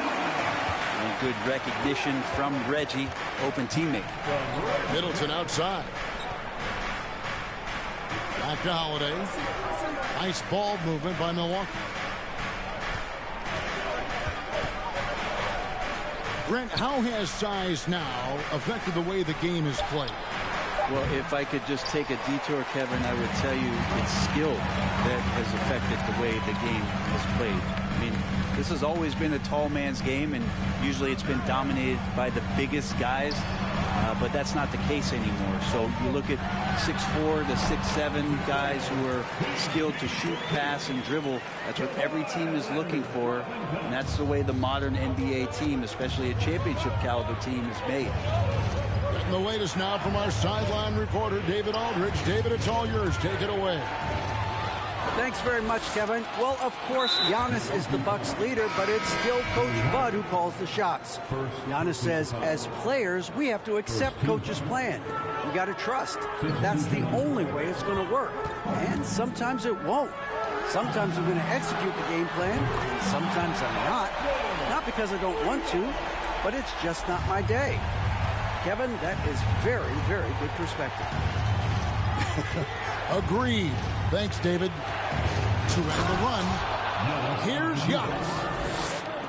Speaker 9: And good recognition from Reggie, open teammate.
Speaker 8: Middleton outside. Back to Holiday. Nice ball movement by Milwaukee. Brent, how has size now affected the way the game is played?
Speaker 9: Well, if I could just take a detour, Kevin, I would tell you it's skill that has affected the way the game is played. I mean, this has always been a tall man's game, and usually it's been dominated by the biggest guys, but that's not the case anymore. So you look at 6'4" to 6'7" guys who are skilled to shoot, pass, and dribble. That's what every team is looking for, and that's the way the modern NBA team, especially a championship caliber team, is made.
Speaker 8: Getting the latest now from our sideline reporter, David Aldridge. David, it's all yours. Take it away.
Speaker 10: Thanks very much, Kevin. Well, of course, Giannis is the Bucks leader, but it's still Coach Bud who calls the shots. Giannis says, as players, we have to accept Coach's plan. We got to trust. That's the only way it's going to work. And sometimes it won't. Sometimes I'm going to execute the game plan, and sometimes I'm not. Not because I don't want to, but it's just not my day. Kevin, that is very, very good perspective.
Speaker 8: Agreed. Thanks, David. To end the run, here's Giannis.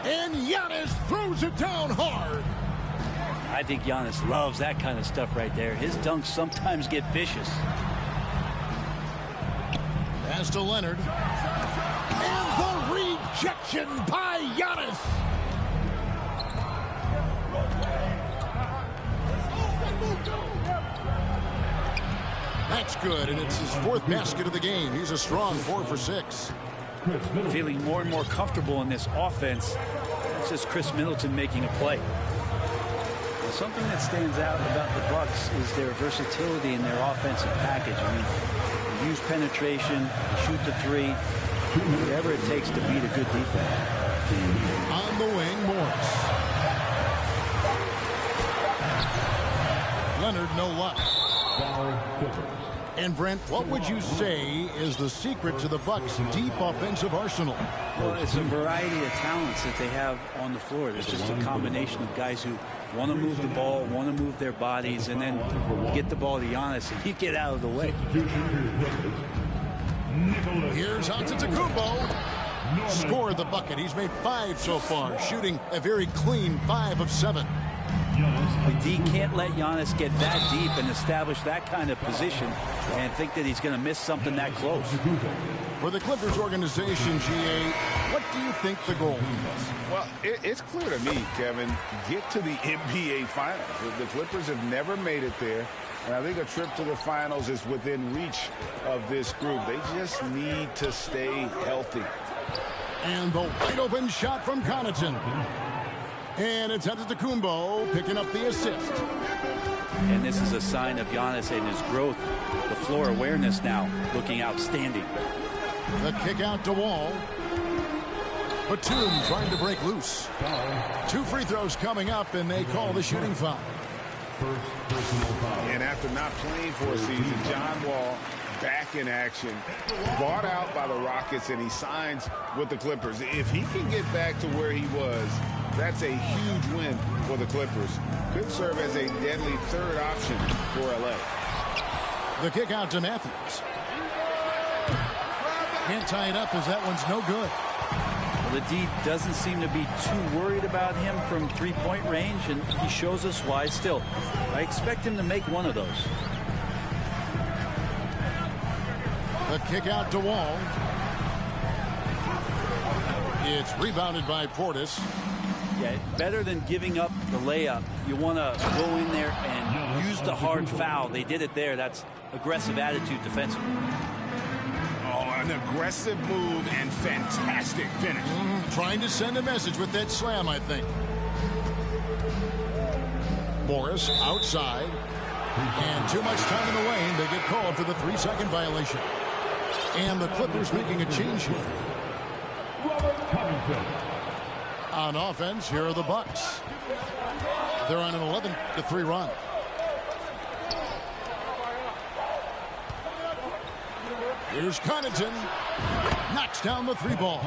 Speaker 8: And Giannis throws it down hard.
Speaker 9: I think Giannis loves that kind of stuff right there. His dunks sometimes get vicious.
Speaker 8: Pass to Leonard. And the rejection by Giannis. That's good, and it's his 4th basket of the game. He's a strong 4 for 6.
Speaker 9: Feeling more and more comfortable in this offense. It's just Chris Middleton making a play. Well, something that stands out about the Bucks is their versatility in their offensive package. I mean, they use penetration, shoot the three, whatever it takes to beat a good defense.
Speaker 8: On the wing, Morris. Leonard, no luck. And Brent, what would you say is the secret to the Bucks' deep offensive arsenal?
Speaker 9: Well, it's a variety of talents that they have on the floor. There's just a combination of guys who want to move the ball, want to move their bodies, and then get the ball to Giannis, and you get out of the way.
Speaker 8: Here's Antetokounmpo. scored the bucket. He's made 5 so far, shooting a very clean 5 of 7.
Speaker 9: The D can't let Giannis get that deep and establish that kind of position and think that he's going to miss something that close.
Speaker 8: For the Clippers organization, GA, what do you think the goal is?
Speaker 11: Well, it's clear to me, Kevin, get to the NBA Finals. The Clippers have never made it there, and I think a trip to the Finals is within reach of this group. They just need to stay healthy.
Speaker 8: And the wide open shot from Connaughton. And it's Antetokounmpo picking up the assist.
Speaker 9: And this is a sign of Giannis and his growth. The floor awareness now looking outstanding.
Speaker 8: The kick out to Wall. Batum trying to break loose. 2 free throws coming up, and they call the shooting foul.
Speaker 11: And after not playing for a season, John Wall back in action, bought out by the Rockets, and he signs with the Clippers. If he can get back to where he was, that's a huge win for the Clippers. Could serve as a deadly third option for LA.
Speaker 8: The kick out to Matthews. Can't tie it up as that one's no good.
Speaker 9: Well, the D doesn't seem to be too worried about him from three-point range, and he shows us why still. I expect him to make one of those.
Speaker 8: The kick out to Wall. It's rebounded by Portis.
Speaker 9: Yeah, better than giving up the layup. You want to go in there and use the hard foul. They did it there. That's aggressive attitude defensively.
Speaker 11: Oh, an aggressive move and fantastic finish.
Speaker 8: Trying to send a message with that slam, I think. Morris outside. And too much time in the lane. They get called for the 3-second violation. And the Clippers making a change here. On offense, here are the Bucks. They're on an 11-3 run. Here's Connaughton. Knocks down the 3-ball.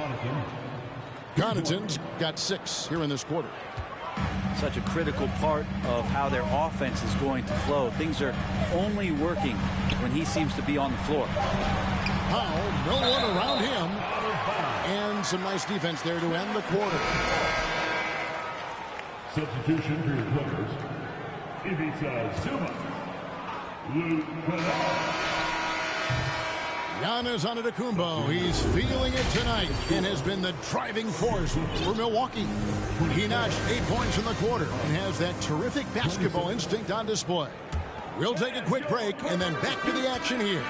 Speaker 8: Connaughton's got 6 here in this quarter.
Speaker 9: Such a critical part of how their offense is going to flow. Things are only working when he seems to be on the floor.
Speaker 8: Powell, no one around him. And some nice defense there to end the quarter.
Speaker 5: Substitution for your Clippers. Ivica Zuma.
Speaker 8: Giannis Antetokounmpo, he's feeling it tonight and has been the driving force for Milwaukee. He notched 8 points in the quarter and has that terrific basketball instinct on display. We'll take a quick break and then back to the action here.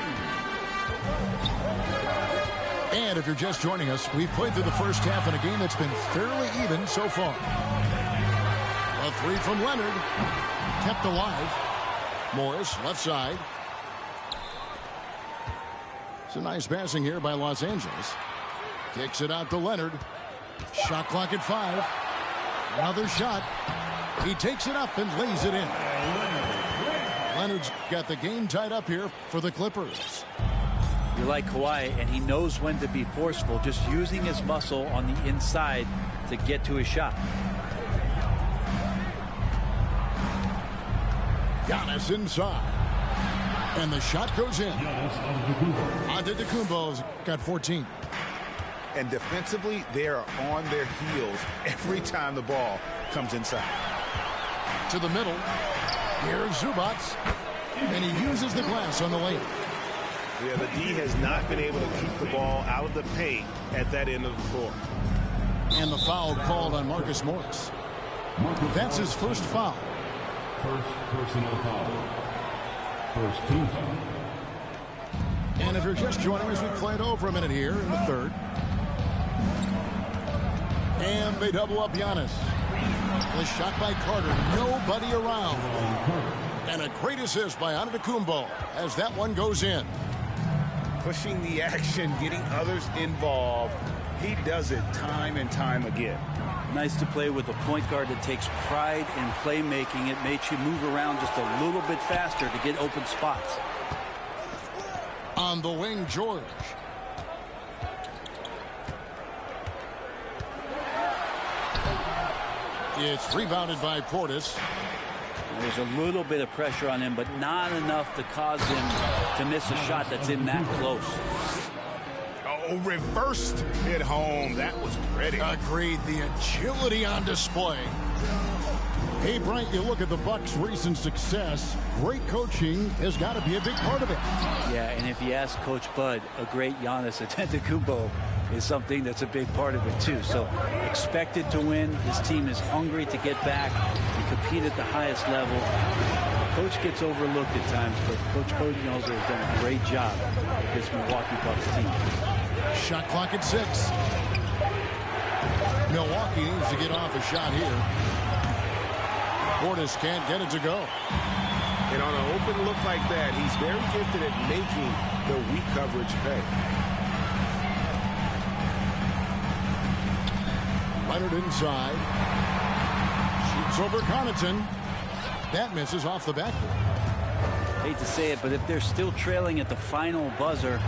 Speaker 8: And if you're just joining us, we've played through the first half in a game that's been fairly even so far. A 3 from Leonard, kept alive. Morris, left side. It's a nice passing here by Los Angeles. Kicks it out to Leonard. Shot clock at 5. Another shot. He takes it up and lays it in. Leonard's got the game tied up here for the Clippers.
Speaker 9: You're like Kawhi, and he knows when to be forceful, just using his muscle on the inside to get to his shot.
Speaker 8: Giannis inside. And the shot goes in. Antetokounmpo's got 14.
Speaker 11: And defensively, they are on their heels every time the ball comes inside.
Speaker 8: To the middle. Here's Zubats. And he uses the glass on the lane.
Speaker 11: Yeah, the D has not been able to keep the ball out of the paint at that end of the floor.
Speaker 8: And the foul called on Marcus Morris. That's his first foul.
Speaker 5: First personal foul. First team foul.
Speaker 8: And if you're just joining us, we played over a minute here in the third. And they double up Giannis. The shot by Carter. Nobody around. And a great assist by Antetokounmpo as that one goes in.
Speaker 11: Pushing the action, getting others involved. He does it time and time again.
Speaker 9: Nice to play with a point guard that takes pride in playmaking. It makes you move around just a little bit faster to get open spots.
Speaker 8: On the wing, George. It's rebounded by Portis.
Speaker 9: There's a little bit of pressure on him, but not enough to cause him to miss a shot that's in that close.
Speaker 11: Oh, reversed it home. That was pretty.
Speaker 8: Agreed. The agility on display. Hey, Bryant, you look at the Bucks' recent success. Great coaching has got to be a big part of it.
Speaker 9: Yeah, and if you ask Coach Bud, a great Giannis Antetokounmpo is something that's a big part of it, too. So expected to win. His team is hungry to get back and compete at the highest level. Coach gets overlooked at times, but Coach Budenholzer has done a great job with this Milwaukee Bucks team.
Speaker 8: Shot clock at 6. Milwaukee needs to get off a shot here. Portis can't get it to go.
Speaker 11: And on an open look like that, he's very gifted at making the weak coverage pay.
Speaker 8: Leonard inside. Shoots over Connaughton. That misses off the backboard.
Speaker 9: Hate to say it, but if they're still trailing at the final buzzer,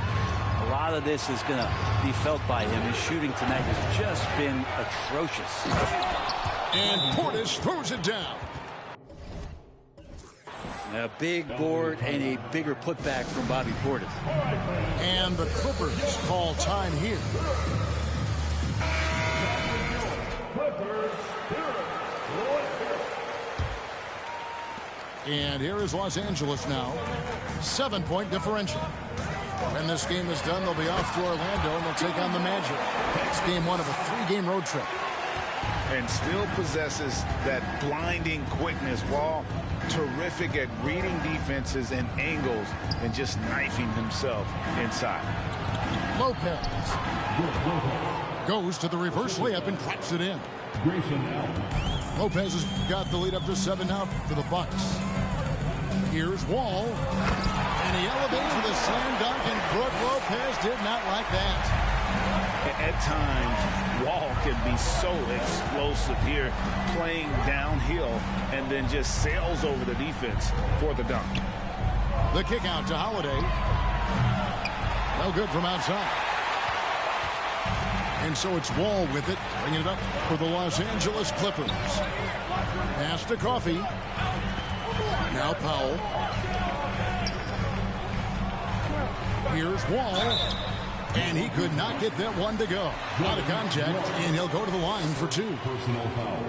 Speaker 9: a lot of this is going to be felt by him. His shooting tonight has just been atrocious.
Speaker 8: And Portis throws it down.
Speaker 9: A big board and a bigger putback from Bobby Portis.
Speaker 8: And the Clippers call time here. And here is Los Angeles now. 7-point differential. When this game is done, they'll be off to Orlando and they'll take on the Magic. It's game 1 of a 3-game road trip.
Speaker 11: And still possesses that blinding quickness. Wall terrific at reading defenses and angles and just knifing himself inside.
Speaker 8: Lopez goes to the reverse layup and claps it in. Lopez has got the lead up to 7 now for the Bucks. Here's Wall, and he elevates with a slam dunk, and Brook Lopez did not like that.
Speaker 11: At times, Wall can be so explosive here, playing downhill, and then just sails over the defense for the dunk.
Speaker 8: The kick out to Holiday. No good from outside. And so it's Wall with it, bringing it up for the Los Angeles Clippers. Pass to Coffey. Now Powell. Here's Wall. And he could not get that one to go. Out of contact, and he'll go to the line for 2.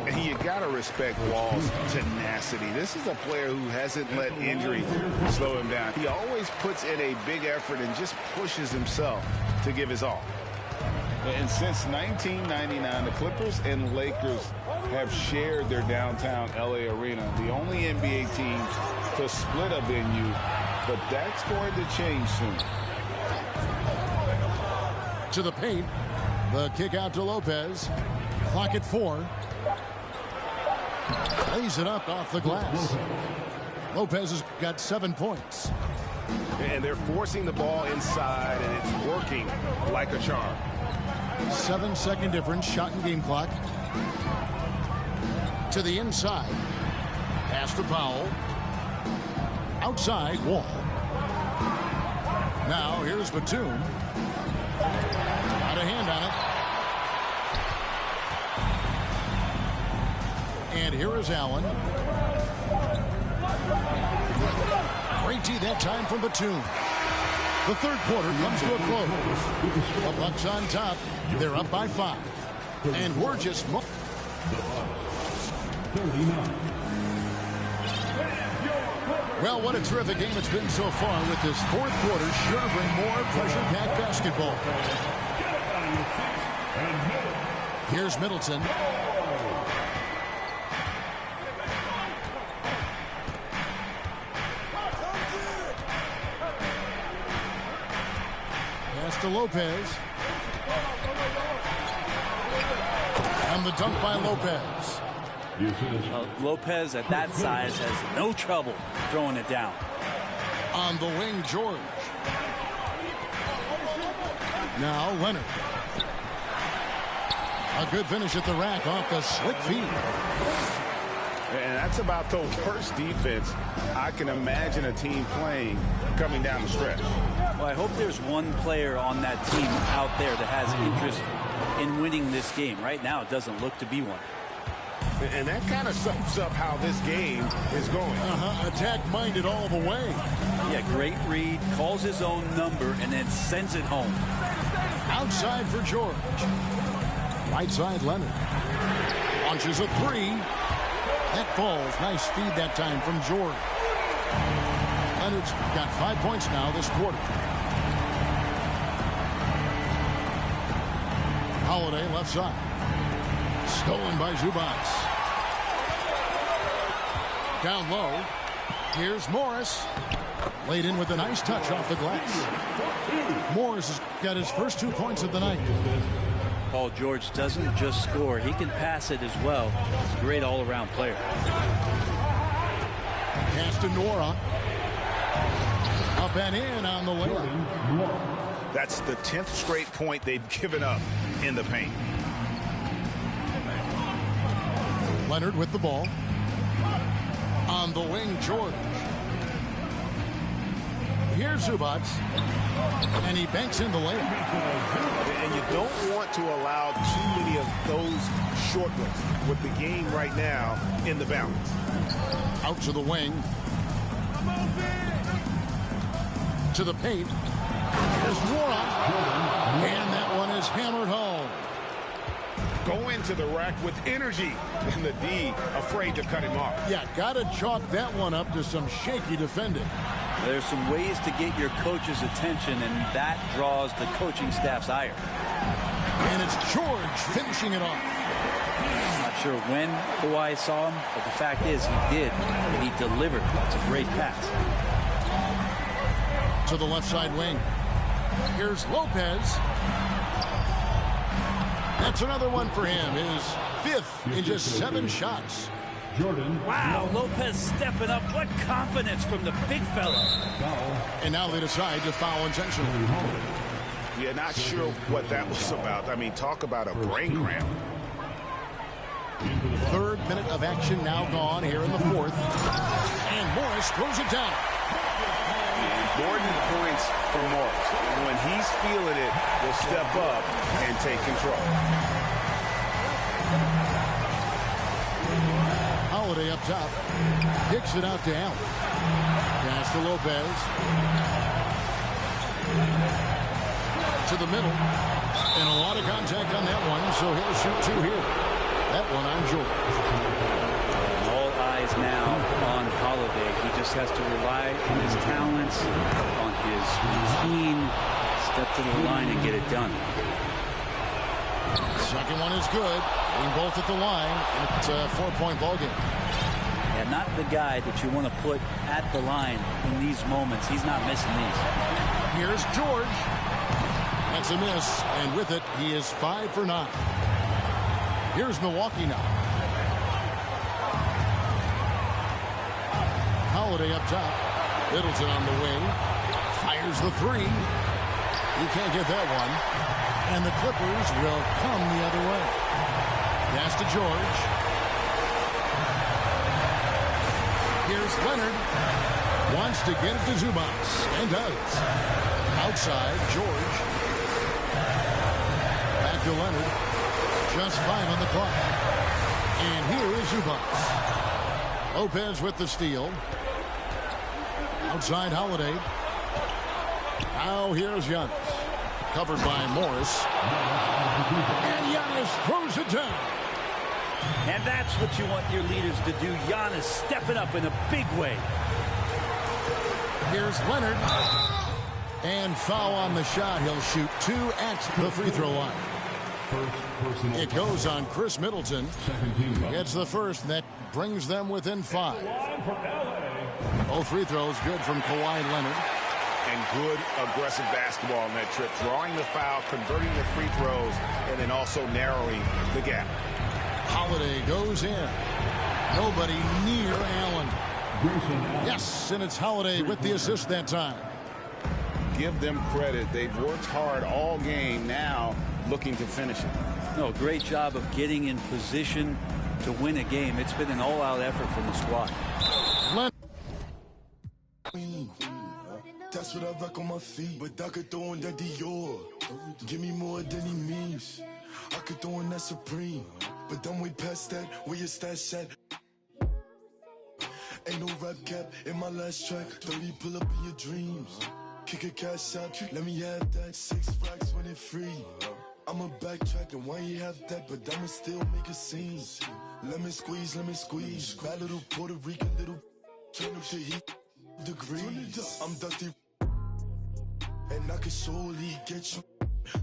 Speaker 11: And you got to respect Wall's tenacity. This is a player who hasn't let injury slow him down. He always puts in a big effort and just pushes himself to give his all. And since 1999, the Clippers and Lakers have shared their downtown LA arena, the only NBA teams to split a venue, but that's going to change soon.
Speaker 8: To the paint, the kick out to Lopez. Clock at 4. Lays it up off the glass. Lopez has got 7 points.
Speaker 2: And they're forcing the ball inside, and it's working like a charm.
Speaker 8: 7-second difference, shot and game clock. To the inside. Pass to Powell. Outside, Wall. Now, here's Batum. Got a hand on it. And here is Allen. Great D that time from Batum. The third quarter comes to a close. The Bucks on top. They're up by 5. And we're just... Well, what a terrific game it's been so far with this fourth quarter. Sure to bring more pressure-packed basketball. Here's Middleton. Pass to Lopez. And the dunk by Lopez.
Speaker 9: Lopez at that size has no trouble throwing it down.
Speaker 8: On the wing, George. Now Leonard. A good finish at the rack off the slick feet.
Speaker 11: And that's about the worst defense I can imagine a team playing coming down the stretch.
Speaker 9: Well, I hope there's one player on that team out there that has interest in winning this game. Right now, it doesn't look to be one.
Speaker 11: And that kind of sums up how this game is going.
Speaker 8: Attack-minded all the way.
Speaker 9: Yeah, great read, calls his own number, and then sends it home.
Speaker 8: Outside for George. Right side, Leonard. Launches a three. That falls. Nice feed that time from George. Leonard's got 5 points now this quarter. Holiday left side. Stolen by Zubats. Down low. Here's Morris. Laid in with a nice touch off the glass. Morris has got his first 2 points of the night.
Speaker 9: Paul George doesn't just score. He can pass it as well. He's a great all-around player.
Speaker 8: Pass to Nora. Up and in on the layup.
Speaker 12: That's the 10th straight point they've given up in the paint.
Speaker 8: Leonard with the ball. On the wing, George. Here's Zubats. And he banks in the layup.
Speaker 12: And you don't want to allow too many of those short ones with the game right now in the balance.
Speaker 8: Out to the wing. To the paint. There's Nora. And that one is hammered home.
Speaker 12: Go into the rack with energy. And the D afraid to cut him off.
Speaker 8: Yeah, got to chalk that one up to some shaky defending.
Speaker 9: There's some ways to get your coach's attention, and that draws the coaching staff's ire.
Speaker 8: And it's George finishing it off.
Speaker 9: Not sure when Kawhi saw him, but the fact is he did, and he delivered. That's a great pass.
Speaker 8: To the left side wing. Here's Lopez. That's another one for him. His 5th in just 7 shots.
Speaker 5: Jordan.
Speaker 9: Wow, Lopez stepping up. What confidence from the big fella.
Speaker 8: And now they decide to foul intentionally.
Speaker 12: Yeah, not sure what that was about. I mean, talk about a brain cramp.
Speaker 8: 3rd minute of action now gone here in the 4th. And Morris throws it down.
Speaker 12: Important points for Morris. When he's feeling it, he'll step up and take control.
Speaker 8: Holiday up top. Kicks it out to Allen. Pass to Lopez. To the middle. And a lot of contact on that one, so he'll shoot 2 here. That one on George.
Speaker 9: All eyes now on Holiday. He just has to rely on his talents, on his routine, step to the line and get it done.
Speaker 8: Second one is good. Getting both at the line. It's a 4-point ball game.
Speaker 9: And not the guy that you want to put at the line in these moments. He's not missing these.
Speaker 8: Here's George. That's a miss. And with it, he is 5 for 9. Here's Milwaukee now. Holiday up top. Middleton on the wing. Fires the 3. He can't get that one. And the Clippers will come the other way. Pass to George. Here's Leonard. Wants to get it to Zubats. And does. Outside, George. Back to Leonard. Just 5 on the clock. And here is Zubats. Lopez with the steal. Outside Holiday. Now here's Giannis. Covered by Morris. And Giannis throws it down.
Speaker 9: And that's what you want your leaders to do. Giannis stepping up in a big way.
Speaker 8: Here's Leonard. And foul on the shot. He'll shoot 2 at the free throw line. It goes on Chris Middleton. Gets the first. That brings them within 5. Both free throws good from Kawhi Leonard.
Speaker 12: And good aggressive basketball on that trip. Drawing the foul, converting the free throws, and then also narrowing the gap.
Speaker 8: Holiday goes in. Nobody near Allen. Yes, and it's Holiday with the assist that time.
Speaker 11: Give them credit. They've worked hard all game, now looking to finish it.
Speaker 9: No, great job of getting in position to win a game. It's been an all-out effort from the squad.
Speaker 13: That's what I rock on my feet. But I could throw in that Dior. Give me more than he means. I could throw in that Supreme. But I'm way past that. Where your stash at? Ain't no rap cap in my last track. 30 pull up in your dreams. Kick a cash out, let me have that. 6 racks when it free. I'ma backtrack and why you have that, but I'ma still make a scene. Let me squeeze. Bad little Puerto Rican little turn up the heat degrees. I'm dusty and I can surely get you.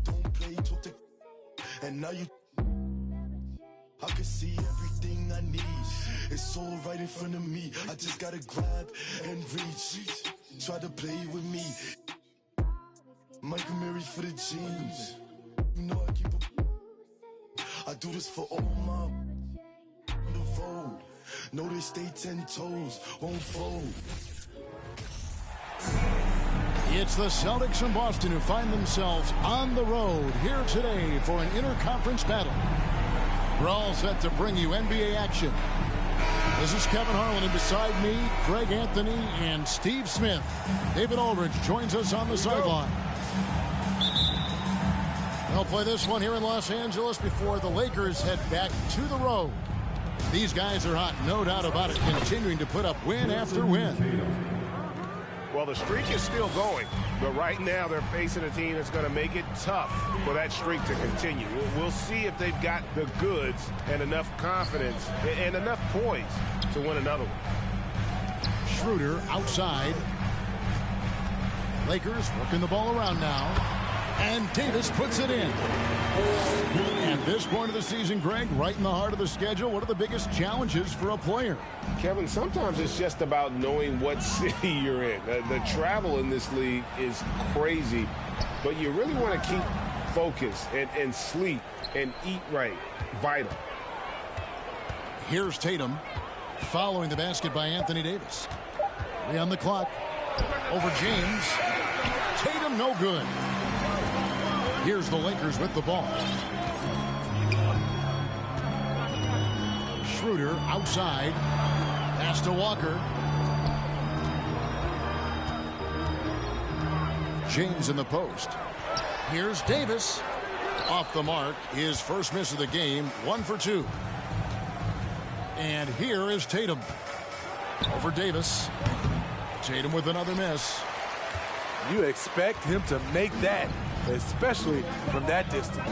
Speaker 13: Don't play, talk to and now you. I can see everything I need. It's all right in front of me. I just gotta grab and reach. Try to play with me. Michael Mary for the jeans. You know I keep I do this for all my on the road. Know they stay 10 toes, won't fold.
Speaker 8: It's the Celtics from Boston who find themselves on the road here today for an interconference battle. We're all set to bring you NBA action. This is Kevin Harlan, and beside me, Greg Anthony and Steve Smith. David Aldridge joins us on the sideline. They'll play this one here in Los Angeles before the Lakers head back to the road. These guys are hot, no doubt about it, continuing to put up win after win.
Speaker 12: Well, the streak is still going, but right now they're facing a team that's going to make it tough for that streak to continue. We'll see if they've got the goods and enough confidence and enough points to win another one.
Speaker 8: Schroeder outside. Lakers working the ball around now. And Davis puts it in. At this point of the season, Greg, right in the heart of the schedule, what are the biggest challenges for a player?
Speaker 12: Kevin, sometimes it's just about knowing what city you're in. The travel in this league is crazy, but you really want to keep focused and sleep and eat right. Vital.
Speaker 8: Here's Tatum following the basket by Anthony Davis. 3 on the clock. Over James. Tatum no good. Here's the Lakers with the ball. Schroeder outside. Pass to Walker. James in the post. Here's Davis. Off the mark. His first miss of the game. 1 for 2. And here is Tatum. Over Davis. Tatum with another miss.
Speaker 2: You expect him to make that, especially from that distance.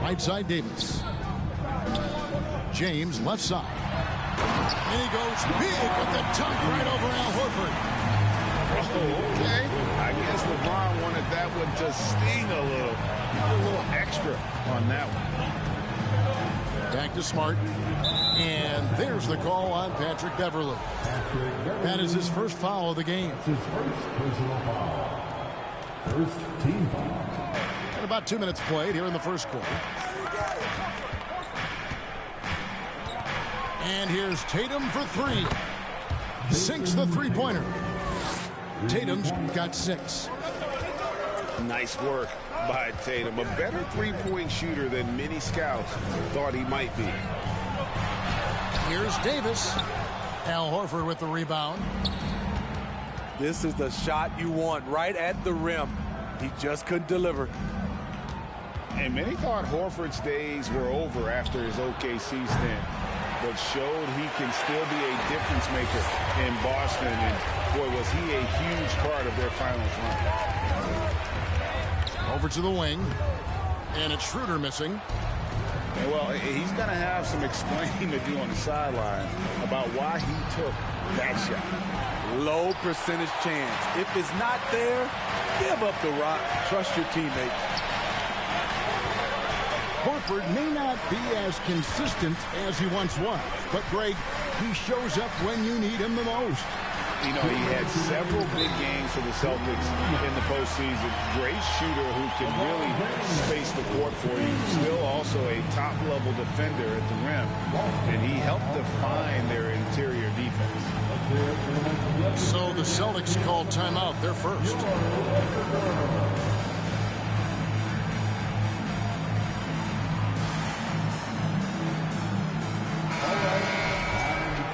Speaker 8: Right side Davis. James left side. And he goes big with the dunk right over Al Horford.
Speaker 11: Oh, okay. I guess LeBron wanted that one to sting a little extra on that one.
Speaker 8: Back to Smart. And there's the call on Patrick Beverley. That is his first foul of the game.
Speaker 5: His first personal foul. First team foul.
Speaker 8: And about 2 minutes played here in the first quarter. And here's Tatum for 3. Sinks the three-pointer. Tatum's got 6.
Speaker 11: Nice work by Tatum. A better three-point shooter than many scouts thought he might be.
Speaker 8: Here's Davis. Al Horford with the rebound.
Speaker 2: This is the shot you want right at the rim. He just couldn't deliver.
Speaker 11: And many thought Horford's days were over after his OKC stint, but showed he can still be a difference maker in Boston. And boy, was he a huge part of their finals run.
Speaker 8: Over to the wing. And it's Schroeder missing.
Speaker 11: And well, he's going to have some explaining to do on the sideline about why he took that shot.
Speaker 2: Low percentage chance. If it's not there, give up the rock. Trust your teammates.
Speaker 8: Horford may not be as consistent as he once was, but Greg, he shows up when you need him the most.
Speaker 11: You know, he had several big games for the Celtics in the postseason. Great shooter who can really space the court for you. Still also a top-level defender at the rim. And he helped define their interior defense.
Speaker 8: So the Celtics called timeout. They're first.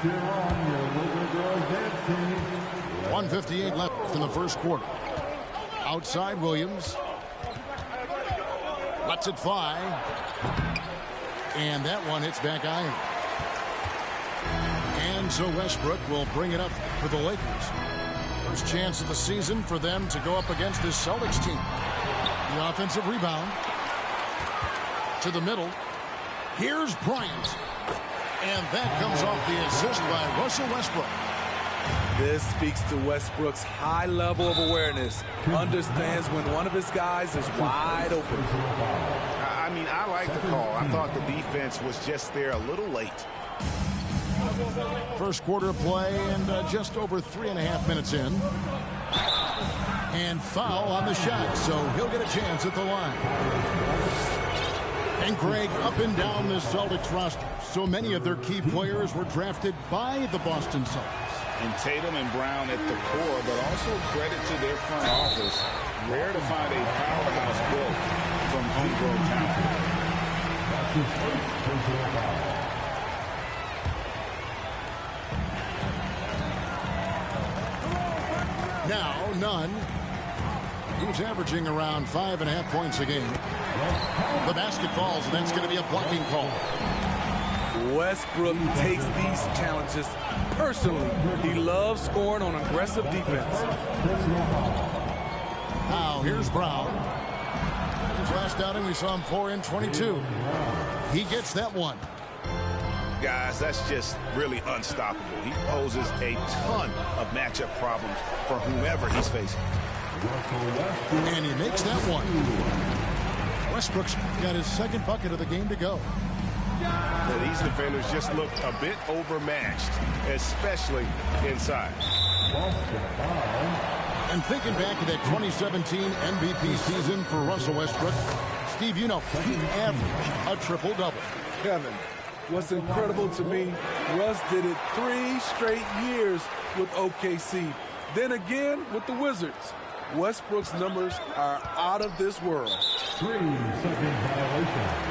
Speaker 5: Cheer on your little girls dancing.
Speaker 8: 1:58 left in the first quarter. Outside Williams. Lets it fly. And that one hits back iron. And so Westbrook will bring it up for the Lakers. First chance of the season for them to go up against this Celtics team. The offensive rebound to the middle. Here's Bryant. And that comes off the assist by Russell Westbrook.
Speaker 14: This speaks to Westbrook's high level of awareness. Understands when one of his guys is wide open.
Speaker 12: I mean, I like the call. I thought the defense was just there a little late.
Speaker 8: First quarter play and just over 3.5 minutes in. And foul on the shot, so he'll get a chance at the line. And Greg, up and down the Celtics roster, so many of their key players were drafted by the Boston Celtics.
Speaker 11: And Tatum and Brown at the core, but also credit to their front office. Rare to find a powerhouse built from homegrown talent.
Speaker 8: Now, Nunn. He's averaging around 5.5 points a game. The basket falls, and that's going to be a blocking call.
Speaker 14: Westbrook takes these challenges personally. He loves scoring on aggressive defense.
Speaker 8: Now, here's Brown. His last outing, we saw him pour in 22. He gets that one.
Speaker 12: Guys, that's just really unstoppable. He poses a ton of matchup problems for whomever he's facing.
Speaker 8: And he makes that one. Westbrook's got his second bucket of the game to go.
Speaker 12: These defenders just look a bit overmatched, especially inside.
Speaker 8: And thinking back to that 2017 MVP season for Russell Westbrook, Steve, you know, he averaged a triple-double.
Speaker 14: Kevin, what's incredible to me, Russ did it 3 straight years with OKC. Then again with the Wizards. Westbrook's numbers are out of this world.
Speaker 5: 3-second violation.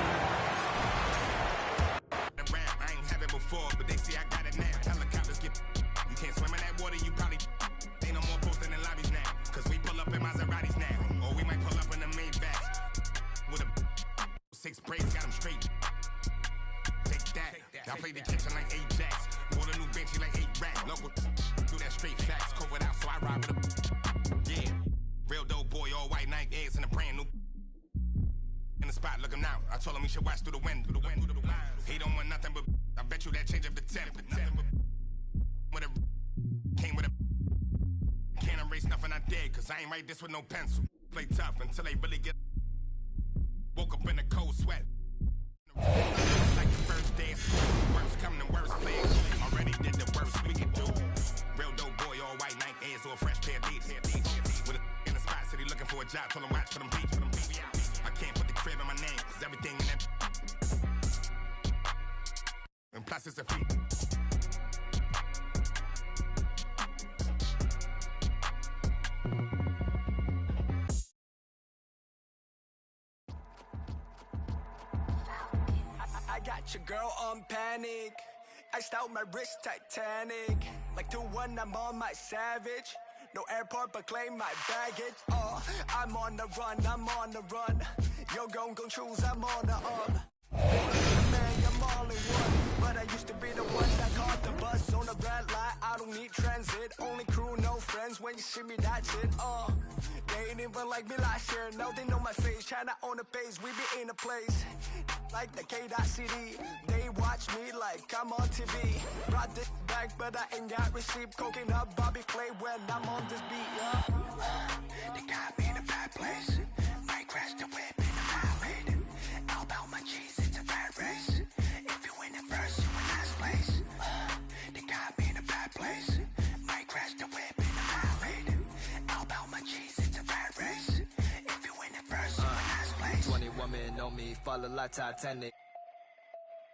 Speaker 15: I play the kitchen like Ajax. Bought a new bench, like 8 racks. Local do that straight facts. Covered out, so I ride with a. Yeah. Real dope boy, all white Nike eggs and a brand new. In the spot, look him now. I told him he should watch through the window. He don't want nothing but. I bet you that change up the temp. With a. Came with a. Can't erase nothing I did, cause I ain't write this with no pencil. Play tough until they really get. Woke up in a cold sweat. Like the first day of school, worst coming to worst players. Already did the worst we can do. Real dope boy, all white Nike Airs or a fresh pair of beats. With a in the spot, said he looking for a job, told him watch for them beats. I can't put the crib in my name, cause everything in that. And plus it's a feat.
Speaker 16: I got your girl on panic. Iced out my wrist Titanic. Like 2-1, I'm on my savage. No airport, but claim my baggage. I'm on the run, I'm on the run. Yo, gon' choose, I'm on the up. Man, I'm all in one. But I used to be the one that caught the bus on the red light. I don't need transit, only crew, no friends. When you see me, that's it. They ain't even like me last year. Now they know my face. China on the page, we be in a place. Like the K.City, they watch me like I'm on TV. Brought this back, but I ain't got receipt. Coking up Bobby Flay when I'm on this beat, yeah. They got me in a bad place. Might crash the whip in a highway. All about my cheese, it's a bad race. If you win it first, you in last place. They got me in a bad place. Might crash the whip in a highway. All about my cheese, it's a bad race. If you win it first, you in last place.
Speaker 17: 21 men on me, fall like Titanic.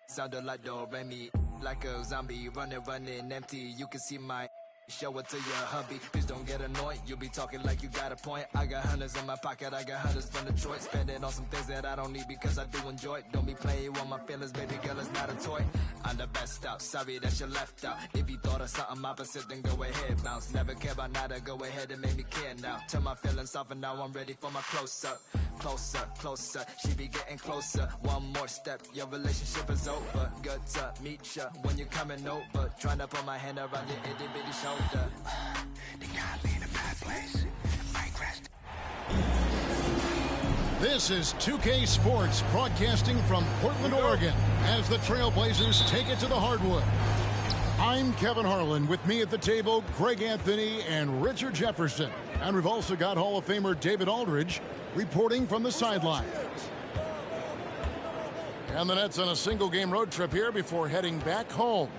Speaker 17: Sounded like Do-Re-Mi, like a zombie, running empty. You can see my show it to your hubby. Please don't get annoyed, you be talking like you got a point. I got hundreds in my pocket, I got hundreds from Detroit. Spend it on some things that I don't need because I do enjoy it. Don't be playing with my feelings, baby girl, it's not a toy. I'm the best out, sorry that you left out. If you thought of something opposite, then go ahead, bounce. Never care about nada, go ahead and make me care now. Turn my feelings off and now I'm ready for my close-up. closer, closer. She be getting closer. One more step, your relationship is over. Good to meet ya when you're coming over. Trying to put my hand around your itty bitty shoulder.
Speaker 7: They got me in a bad place. I crashed.
Speaker 8: This is 2K Sports broadcasting from Portland, Oregon, as the Trailblazers take it to the hardwood. I'm Kevin Harlan. With me at the table, Greg Anthony and Richard Jefferson. And we've also got Hall of Famer David Aldridge reporting from the sideline. And the Nets on a single-game road trip here before heading back home.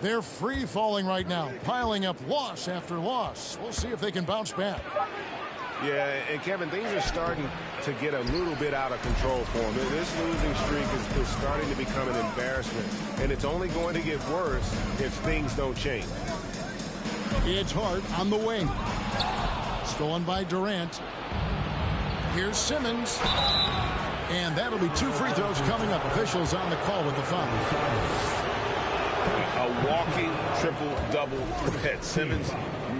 Speaker 8: They're free-falling right now, piling up loss after loss. We'll see if they can bounce back.
Speaker 12: Yeah, and Kevin, things are starting to get a little bit out of control for them. This losing streak is starting to become an embarrassment, and it's only going to get worse if things don't change.
Speaker 8: It's Hart on the wing. Stolen by Durant. Here's Simmons. And that'll be 2 free throws coming up. Officials on the call with the foul.
Speaker 11: A walking triple-double threat. Simmons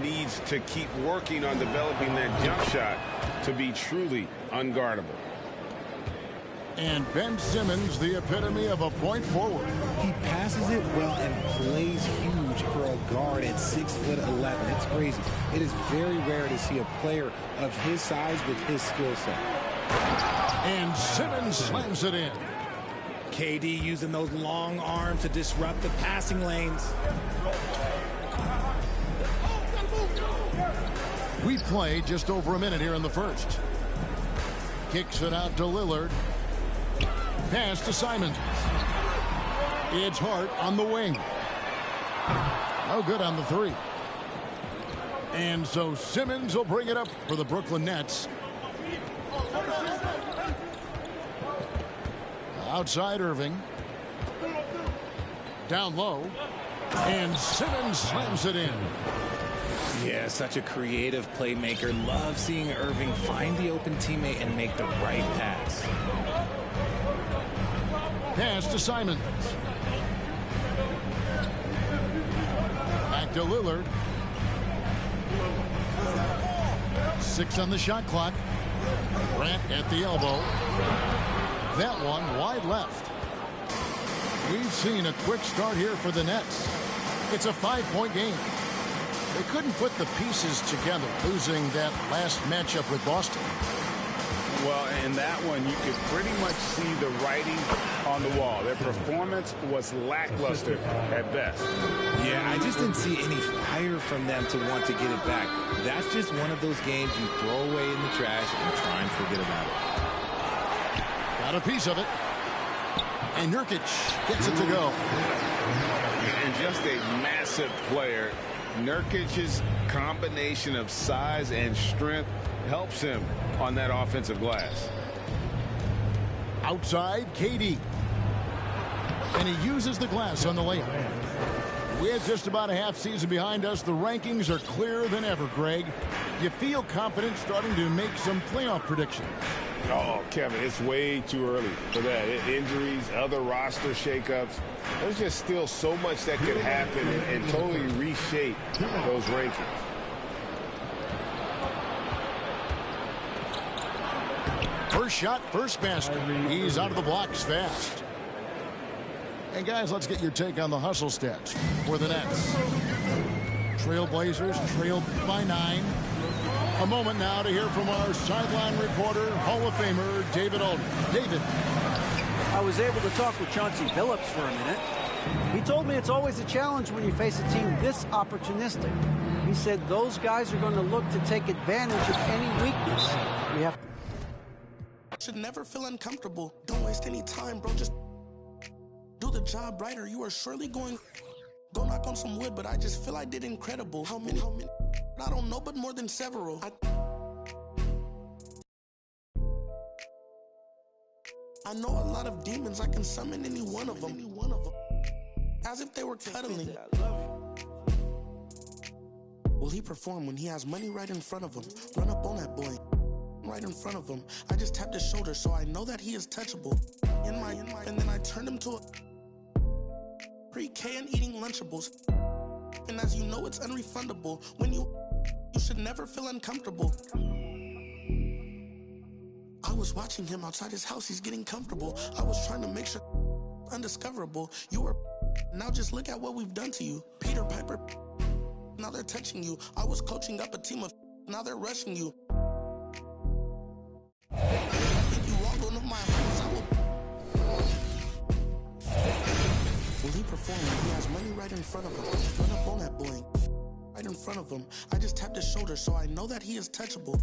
Speaker 11: needs to keep working on developing that jump shot to be truly unguardable.
Speaker 8: And Ben Simmons, the epitome of a point forward.
Speaker 18: He passes it well and plays huge for a guard at 6'11". It's crazy. It is very rare to see a player of his size with his skill set.
Speaker 8: And Simmons slams it in.
Speaker 18: KD using those long arms to disrupt the passing lanes.
Speaker 8: We've played just over a minute here in the first. Kicks it out to Lillard. Pass to Simons. It's Hart on the wing. No good on the three. And so Simmons will bring it up for the Brooklyn Nets. Outside Irving. Down low. And Simmons slams it in.
Speaker 18: Yeah, such a creative playmaker. Love seeing Irving find the open teammate and make the right pass.
Speaker 8: Pass to Simons. Back to Lillard. 6 on the shot clock. Grant at the elbow. That one wide left. We've seen a quick start here for the Nets. It's a 5-point game. They couldn't put the pieces together, losing that last matchup with Boston.
Speaker 11: Well, in that one, you could pretty much see the writing on the wall. Their performance was lackluster at best.
Speaker 18: Yeah, I just didn't see any fire from them to want to get it back. That's just one of those games you throw away in the trash and try and forget about it.
Speaker 8: Got a piece of it. And Nurkic gets it to go.
Speaker 11: And just a massive player. Nurkic's combination of size and strength helps him on that offensive glass.
Speaker 8: Outside, KD. And he uses the glass on the layup. With just about a half season behind us, the rankings are clearer than ever, Greg. You feel confident starting to make some playoff predictions?
Speaker 12: Oh, Kevin, it's way too early for that. Injuries, other roster shakeups. There's just still so much that could happen and totally reshape those rankings.
Speaker 8: First shot, first basket. He's out of the blocks fast. And guys, let's get your take on the hustle stats for the Nets. Trailblazers trail by 9. A moment now to hear from our sideline reporter, Hall of Famer David Aldridge. David.
Speaker 10: I was able to talk with Chauncey Billups for a minute. He told me it's always a challenge when you face a team this opportunistic. He said those guys are going to look to take advantage of any weakness. We have
Speaker 19: should never feel uncomfortable. Don't waste any time, bro. Just do the job right, or you are surely going. Go knock on some wood, but I just feel I did incredible. How many? I don't know, but more than several. I know a lot of demons. I can summon any one of them. As if they were cuddling. Will he perform when he has money right in front of him? Run up on that boy. Right in front of him. I just tapped his shoulder, so I know that he is touchable. And then I turned him to a pre-K and eating Lunchables. And as you know, it's unrefundable. When you should never feel uncomfortable. I was was watching him outside his house. He's getting comfortable. I was trying to make sure undiscoverable. You were now just look at what we've done to you. Peter Piper, now they're touching you. I was coaching up a team of now they're rushing you. If you walk one of my homes, I will. Will he perform when he has money right in front of him? Run up on that boy. Right in front of him. I just tapped his shoulder, so I know that he is touchable.